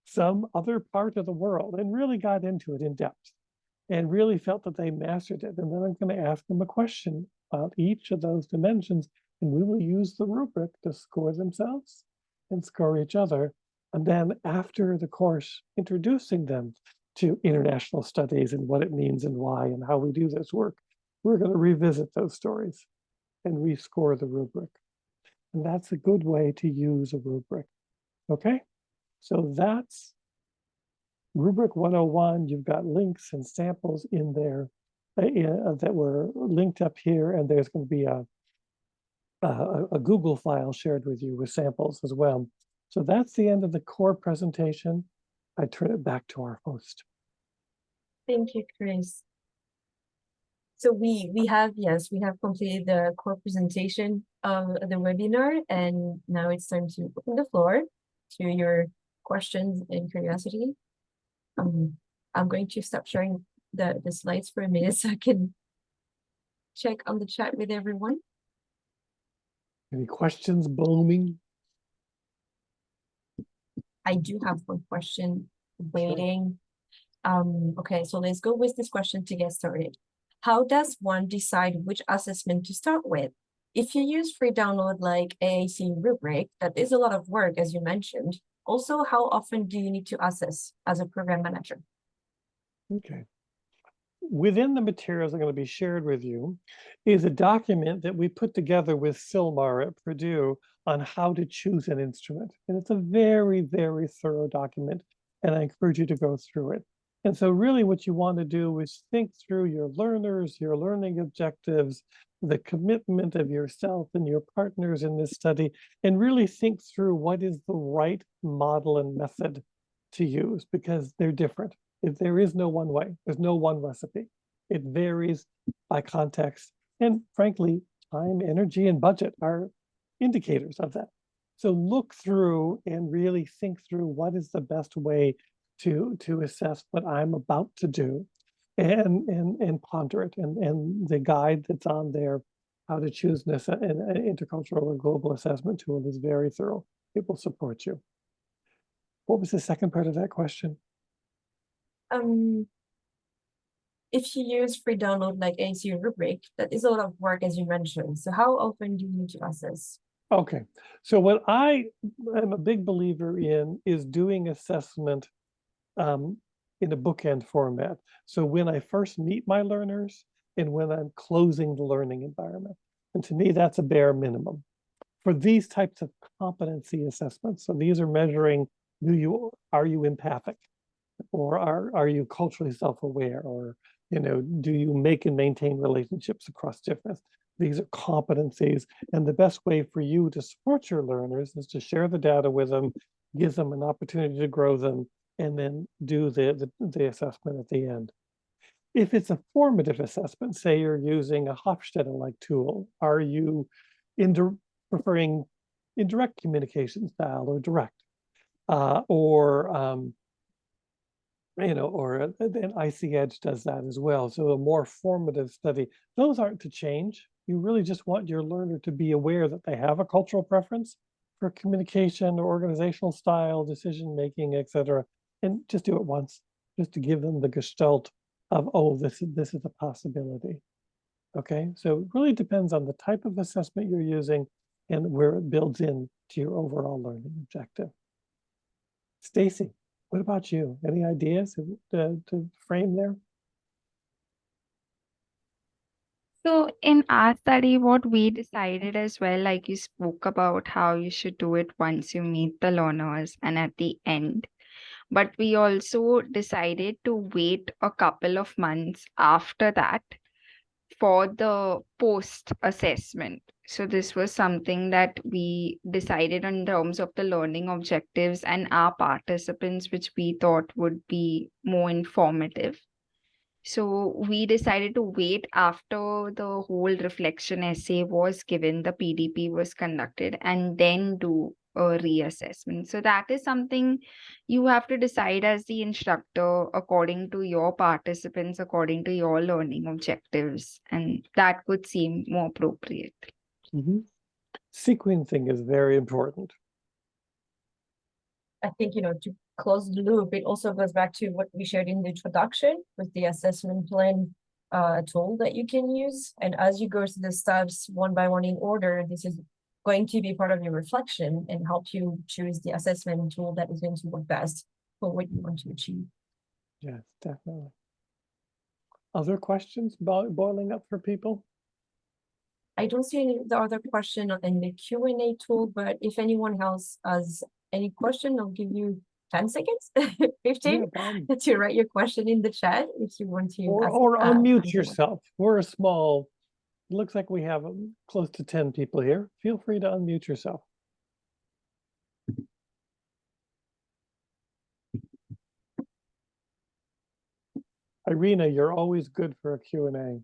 some other part of the world and really got into it in depth and really felt that they mastered it. And then I'm going to ask them a question about each of those dimensions, and we will use the rubric to score themselves and score each other. And then after the course, introducing them to international studies and what it means and why and how we do this work, we're going to revisit those stories and rescore the rubric. And that's a good way to use a rubric. Okay? So that's Rubric 101. You've got links and samples in there that were linked up here, and there's going to be a Google file shared with you with samples as well. So that's the end of the core presentation. I turn it back to our host. Thank you, Chris. So we have completed the core presentation of the webinar, and now it's time to open the floor to your questions and curiosity. I'm going to stop sharing the slides for a minute so I can check on the chat with everyone. Any questions booming? I do have one question waiting. Sure. Okay, so let's go with this question to get started. How does one decide which assessment to start with? If you use free download like AAC Rubric, that is a lot of work, as you mentioned. Also, how often do you need to assess as a program manager? Okay. Within the materials that are going to be shared with you is a document that we put together with Silmar at Purdue on how to choose an instrument. And it's a very, very thorough document, and I encourage you to go through it. And so really what you want to do is think through your learners, your learning objectives, the commitment of yourself and your partners in this study, and really think through what is the right model and method to use, because they're different. If there is no one way, there's no one recipe. It varies by context. And frankly, time, energy, and budget are indicators of that. So look through and really think through what is the best way to assess what I'm about to do and ponder it. And the guide that's on there, how to choose an intercultural or global assessment tool, is very thorough. It will support you. What was the second part of that question? If you use free download like AAC Rubric, that is a lot of work, as you mentioned. So how often do you need to assess? Okay, so what I am a big believer in is doing assessment in a bookend format. So when I first meet my learners and when I'm closing the learning environment. And to me, that's a bare minimum. For these types of competency assessments, so these are measuring, are you empathic? Or are you culturally self-aware? Or Do you make and maintain relationships across difference? These are competencies, and the best way for you to support your learners is to share the data with them, give them an opportunity to grow them, and then do the assessment at the end. If it's a formative assessment, say you're using a Hofstede-like tool, are you preferring indirect communication style or direct? Or an ICI EdD does that as well. So a more formative study, those aren't to change. You really just want your learner to be aware that they have a cultural preference for communication or organizational style, decision-making, etc. And just do it once, just to give them the gestalt of, oh, this is a possibility. Okay, so it really depends on the type of assessment you're using and where it builds in to your overall learning objective. Stacy, what about you? Any ideas to frame there? So in our study, what we decided as well, like you spoke about how you should do it once you meet the learners and at the end. But we also decided to wait a couple of months after that for the post assessment. So this was something that we decided in terms of the learning objectives and our participants, which we thought would be more informative. So we decided to wait after the whole reflection essay was given, the PDP was conducted, and then do a reassessment. So that is something you have to decide as the instructor according to your participants, according to your learning objectives, and that would seem more appropriate. Mm-hmm. Sequencing is very important. I think, to close the loop, it also goes back to what we shared in the introduction with the assessment plan tool that you can use. And as you go through the steps one by one in order, this is going to be part of your reflection and help you choose the assessment tool that is going to work best for what you want to achieve. Yes, definitely. Other questions boiling up for people? I don't see any the other question in the Q&A tool, but if anyone else has any question, I'll give you 10 seconds, 15 to write your question in the chat if you want to. Or unmute yourself. We're a small, looks like we have close to 10 people here. Feel free to unmute yourself. Irina, you're always good for a Q&A.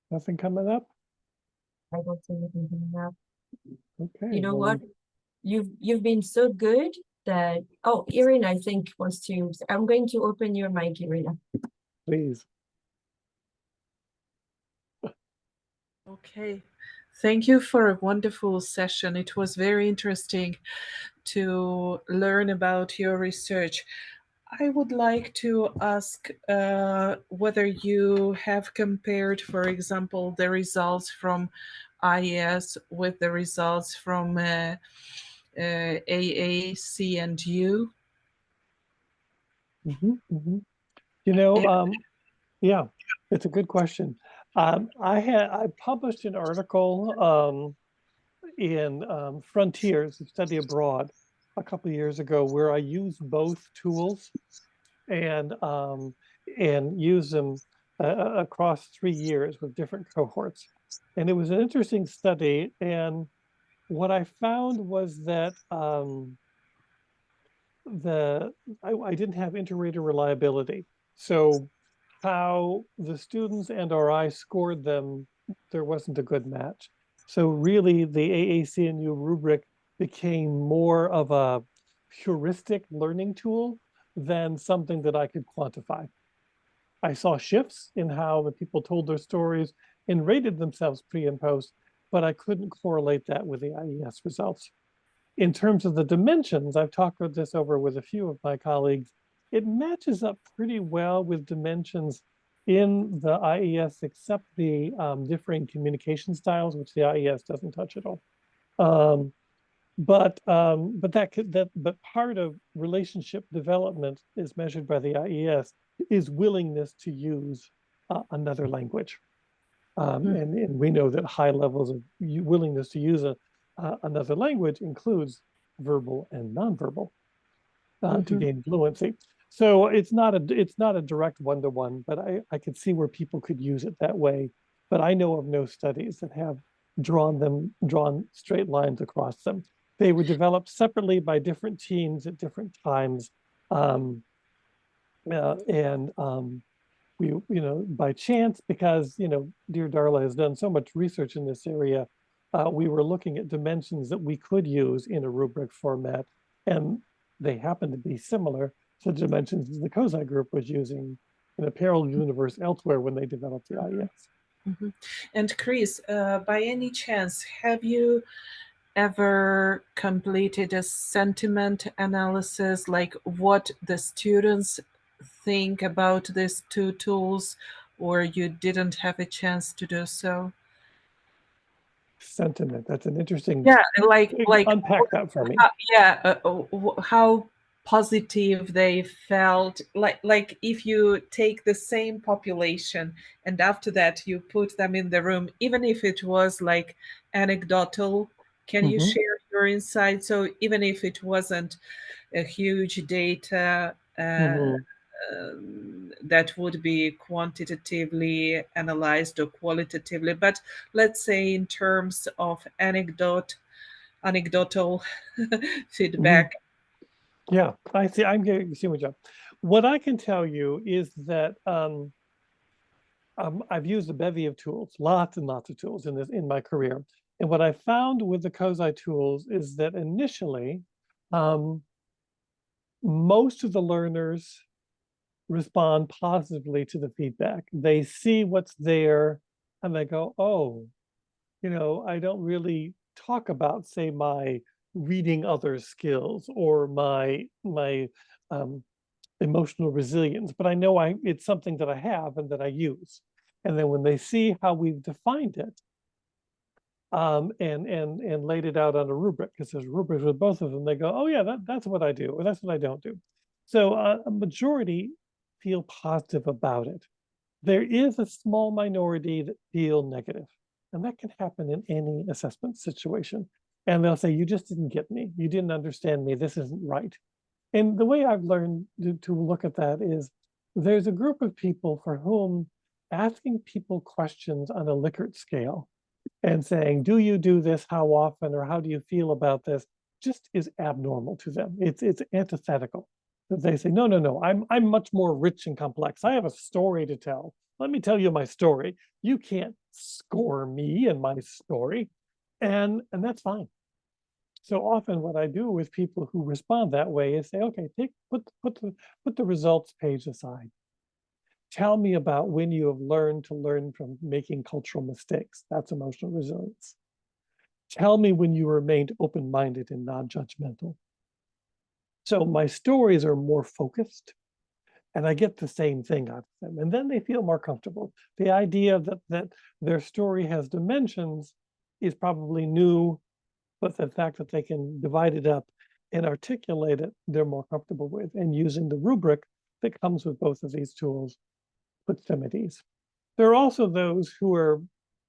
Nothing coming up? I don't see anything coming up. Okay. You know what? You've been so good that, oh, Irina, I think wants to, I'm going to open your mic, Irina. Please. Okay. Thank you for a wonderful session. It was very interesting to learn about your research. I would like to ask whether you have compared, for example, the results from IES with the results from AAC&U. Yeah, it's a good question. I published an article in Frontiers of Study Abroad a couple of years ago where I used both tools and use them across 3 years with different cohorts. And it was an interesting study. And what I found was that I didn't have inter-rater reliability. So how the students and or I scored them, there wasn't a good match. So really the AAC&U rubric became more of a heuristic learning tool than something that I could quantify. I saw shifts in how the people told their stories and rated themselves pre and post, but I couldn't correlate that with the IES results. In terms of the dimensions, I've talked about this over with a few of my colleagues. It matches up pretty well with dimensions in the IES, except the differing communication styles, which the IES doesn't touch at all. But part of relationship development is measured by the IES is willingness to use another language. And we know that high levels of willingness to use another language includes verbal and nonverbal to gain fluency. So it's not a direct one-to-one, but I could see where people could use it that way. But I know of no studies that have drawn straight lines across them. They were developed separately by different teams at different times. We, by chance, because, dear Darla has done so much research in this area, we were looking at dimensions that we could use in a rubric format, and they happen to be similar to the dimensions the Kozai group was using in a parallel universe elsewhere when they developed the IES. And Chris, by any chance, have you ever completed a sentiment analysis, like what the students think about these two tools, or you didn't have a chance to do so? Sentiment, that's an interesting. Yeah, like unpack that for me. How positive they felt, like if you take the same population and after that you put them in the room, even if it was like anecdotal, can you share your insight? So even if it wasn't a huge data that would be quantitatively analyzed or qualitatively, but let's say in terms of anecdotal feedback. Yeah, I see. I'm getting see what job. What I can tell you is that I've used a bevy of tools, lots and lots of tools in my career. And what I found with the Kozai tools is that initially, most of the learners respond positively to the feedback. They see what's there and they go, oh, I don't really talk about, say, my reading other skills or my emotional resilience, but I know it's something that I have and that I use. And then when they see how we've defined it and laid it out on a rubric, because there's rubrics with both of them, they go, oh yeah, that's what I do, or that's what I don't do. So a majority feel positive about it. There is a small minority that feel negative, and that can happen in any assessment situation. And they'll say, you just didn't get me. You didn't understand me. This isn't right. And the way I've learned to look at that is there's a group of people for whom asking people questions on a Likert scale and saying, do you do this? How often? Or how do you feel about this? Just is abnormal to them. It's antithetical. They say, no, I'm much more rich and complex. I have a story to tell. Let me tell you my story. You can't score me and my story. And that's fine. So often what I do with people who respond that way is say, okay, put the results page aside. Tell me about when you have learned to learn from making cultural mistakes. That's emotional resilience. Tell me when you remained open-minded and non-judgmental. So my stories are more focused and I get the same thing out of them. And then they feel more comfortable. The idea that their story has dimensions is probably new, but the fact that they can divide it up and articulate it, they're more comfortable with. And using the rubric that comes with both of these tools puts them at ease. There are also those who are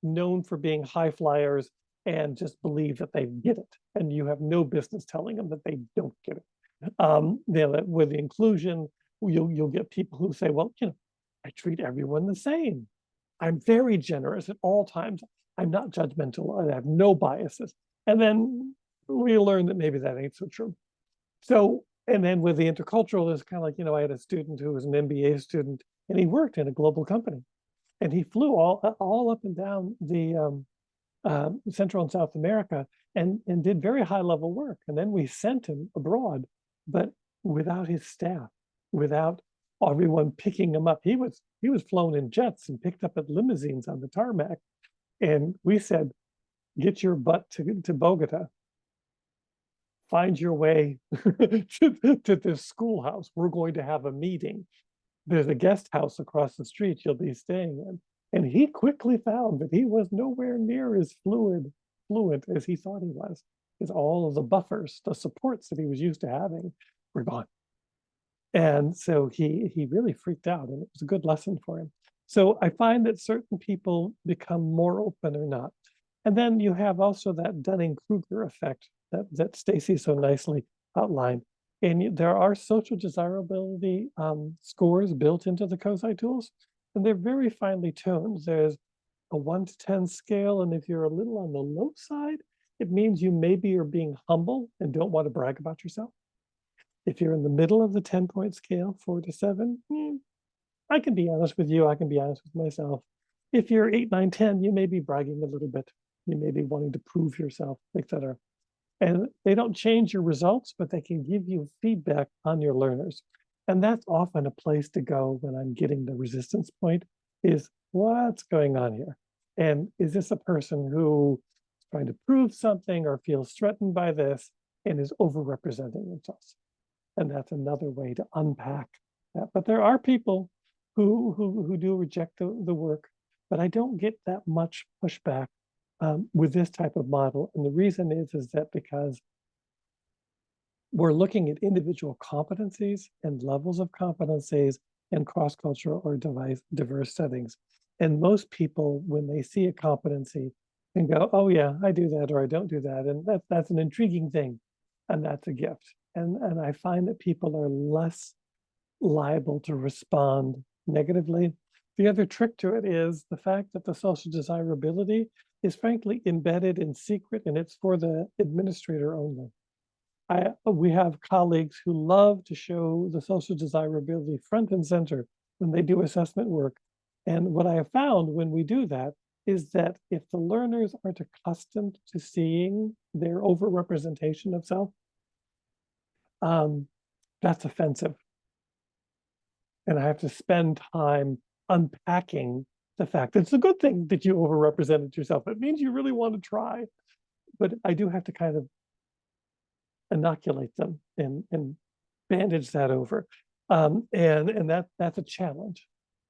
known for being high flyers and just believe that they get it. And you have no business telling them that they don't get it. With the inclusion, you'll get people who say, well, I treat everyone the same. I'm very generous at all times. I'm not judgmental. I have no biases. And then we learn that maybe that ain't so true. So, and then with the intercultural, it's kind of like, I had a student who was an MBA student and he worked in a global company. And he flew all up and down the Central and South America and did very high level work. And then we sent him abroad, but without his staff, without everyone picking him up. He was flown in jets and picked up at limousines on the tarmac. And we said, get your butt to Bogota. Find your way to this schoolhouse. We're going to have a meeting. There's a guest house across the street you'll be staying in. And he quickly found that he was nowhere near as fluent as he thought he was. is all of the buffers, the supports that he was used to having were gone. And so he really freaked out, and it was a good lesson for him. So I find that certain people become more open or not. And then you have also that Dunning-Kruger effect that Stacy so nicely outlined. And there are social desirability scores built into the Kozai tools, and they're very finely tuned. There's a 1 to 10 scale, and if you're a little on the low side, it means you maybe are being humble and don't want to brag about yourself. If you're in the middle of the 10-point scale, 4 to 7, I can be honest with you, I can be honest with myself. If you're 8, 9, 10, you may be bragging a little bit. You may be wanting to prove yourself, etc. And they don't change your results, but they can give you feedback on your learners. And that's often a place to go when I'm getting the resistance point is, what's going on here? And is this a person who is trying to prove something or feels threatened by this and is overrepresenting themselves? And that's another way to unpack that. But there are people who do reject the work, but I don't get that much pushback with this type of model. And the reason is that because we're looking at individual competencies and levels of competencies in cross-cultural or diverse settings. And most people, when they see a competency, can go, oh yeah, I do that or I don't do that. And that's an intriguing thing. And that's a gift. And I find that people are less liable to respond negatively. The other trick to it is the fact that the social desirability is frankly embedded in secret, and it's for the administrator only. We have colleagues who love to show the social desirability front and center when they do assessment work. And what I have found when we do that is that if the learners aren't accustomed to seeing their overrepresentation of self, that's offensive. And I have to spend time unpacking the fact that it's a good thing that you overrepresented yourself. It means you really want to try. But I do have to kind of inoculate them and bandage that over. And that's a challenge.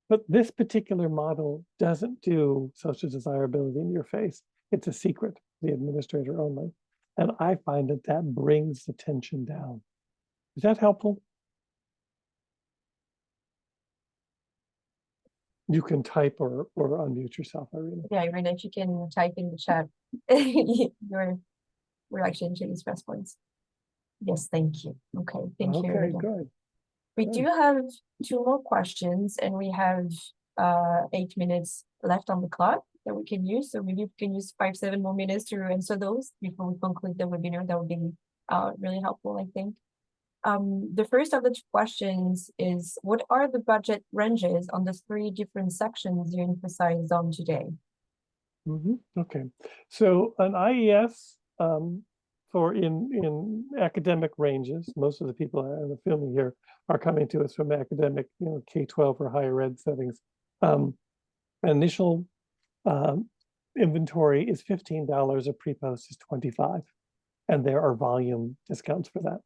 But this particular model doesn't do social desirability in your face. It's a secret, the administrator only. And I find that brings the tension down. Is that helpful? You can type or unmute yourself, Irina. Yeah, Irina, if you can type in the chat your reaction to these press points. Yes, thank you. Okay, thank you. Okay, good. We do have 2 more questions, and we have 8 minutes left on the clock that we can use. So maybe we can use 5-7 more minutes to answer those before we conclude the webinar. That would be really helpful, I think. The first of the 2 questions is, what are the budget ranges on the 3 different sections you emphasized on today? Okay, so an IES for in academic ranges, most of the people in the filming here are coming to us from academic, K-12 or higher ed settings. Initial inventory is $15, a pre-post is $25, and there are volume discounts for that.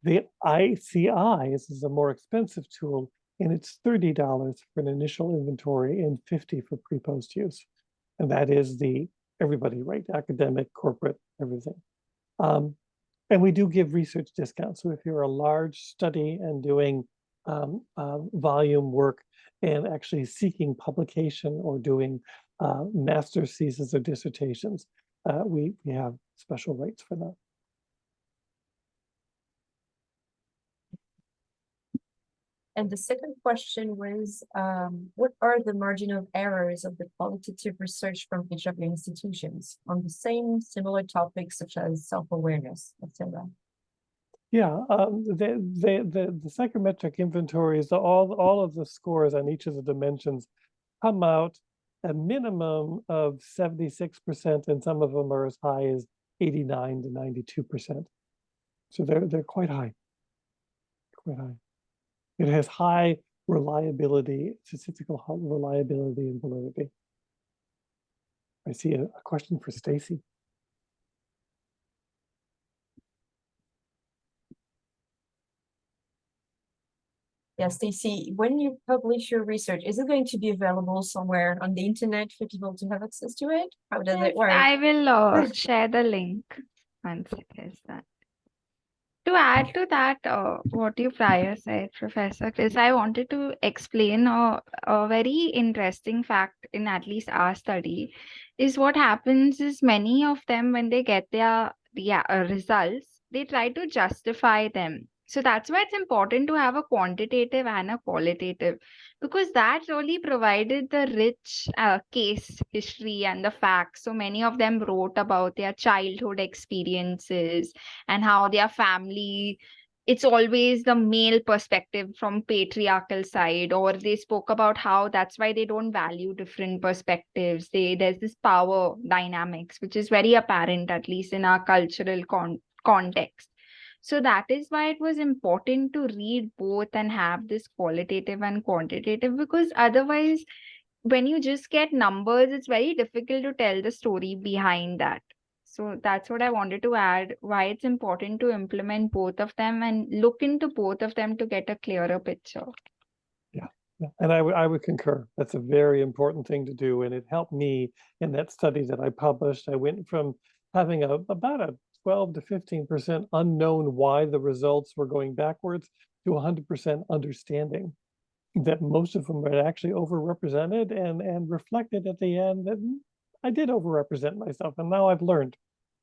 The ICI is a more expensive tool, and it's $30 for an initial inventory and $50 for pre-post use. And that is everybody, right? Academic, corporate, everything. And we do give research discounts. So if you're a large study and doing volume work and actually seeking publication or doing master's theses or dissertations, we have special rates for that. And the second question was, what are the margin of errors of the qualitative research from each of your institutions on the similar topics such as self-awareness, etc.? Yeah, the psychometric inventories, all of the scores on each of the dimensions come out a minimum of 76%, and some of them are as high as 89 to 92%. So they're quite high, quite high. It has high reliability, statistical reliability and validity. I see a question for Stacy. Yeah, Stacy, when you publish your research, is it going to be available somewhere on the internet for people to have access to it? How does it work? I will share the link. once it is done. To add to that, what you prior said, Professor Chris, I wanted to explain a very interesting fact in at least our study is what happens is many of them, when they get their results, they try to justify them. So that's why it's important to have a quantitative and a qualitative, because that really provided the rich case history and the facts. So many of them wrote about their childhood experiences and how their family, it's always the male perspective from patriarchal side, or they spoke about how that's why they don't value different perspectives. There's this power dynamics which is very apparent, at least in our cultural context. So that is why it was important to read both and have this qualitative and quantitative, because otherwise when you just get numbers, it's very difficult to tell the story behind that. So that's what I wanted to add, why it's important to implement both of them and look into both of them to get a clearer picture. Yeah, and I would concur. That's a very important thing to do, and it helped me in that study that I published. I went from having about a 12 to 15% unknown why the results were going backwards to 100% understanding that most of them were actually overrepresented, and reflected at the end that I did overrepresent myself, and now I've learned,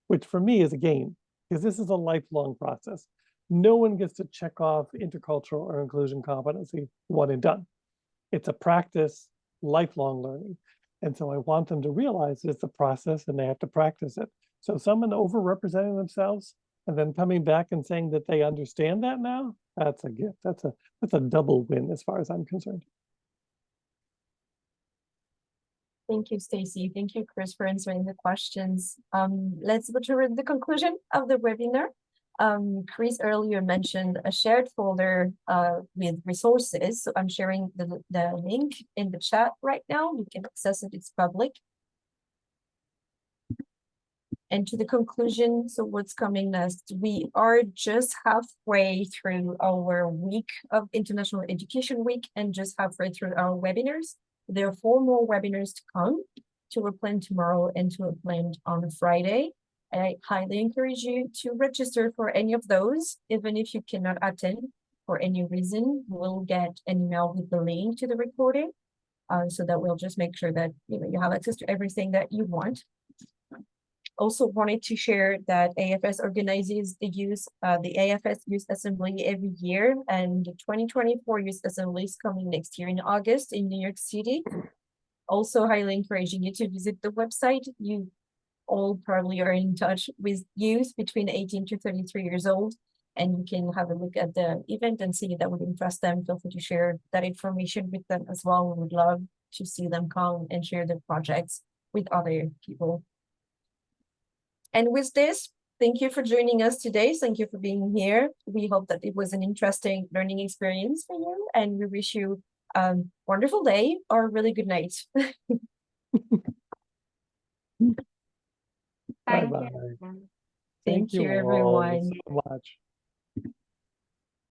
which for me is a gain, because this is a lifelong process. No one gets to check off intercultural or inclusion competency one and done. It's a practice, lifelong learning. And so I want them to realize it's a process and they have to practice it. So someone overrepresenting themselves and then coming back and saying that they understand that now, that's a gift. That's a double win as far as I'm concerned. Thank you, Stacy. Thank you, Chris, for answering the questions. Let's go to the conclusion of the webinar. Chris earlier mentioned a shared folder with resources. So I'm sharing the link in the chat right now. You can access it, it's public. And to the conclusion, so what's coming next? We are just halfway through our week of International Education Week and just halfway through our webinars. There are 4 more webinars to come, 2 are planned tomorrow and 2 are planned on Friday. I highly encourage you to register for any of those, even if you cannot attend for any reason. We'll get an email with the link to the recording, so that we'll just make sure that you have access to everything that you want. Also wanted to share that AFS organizes the AFS Youth Assembly every year, and the 2024 Youth Assembly is coming next year in August in New York City. Also highly encouraging you to visit the website. You all probably are in touch with youth between 18 to 33 years old, and you can have a look at the event and see if that would interest them. Feel free to share that information with them as well. We would love to see them come and share their projects with other people. And with this, thank you for joining us today. Thank you for being here. We hope that it was an interesting learning experience for you, and we wish you a wonderful day or a really good night. Bye-bye. Thank you, everyone. so much.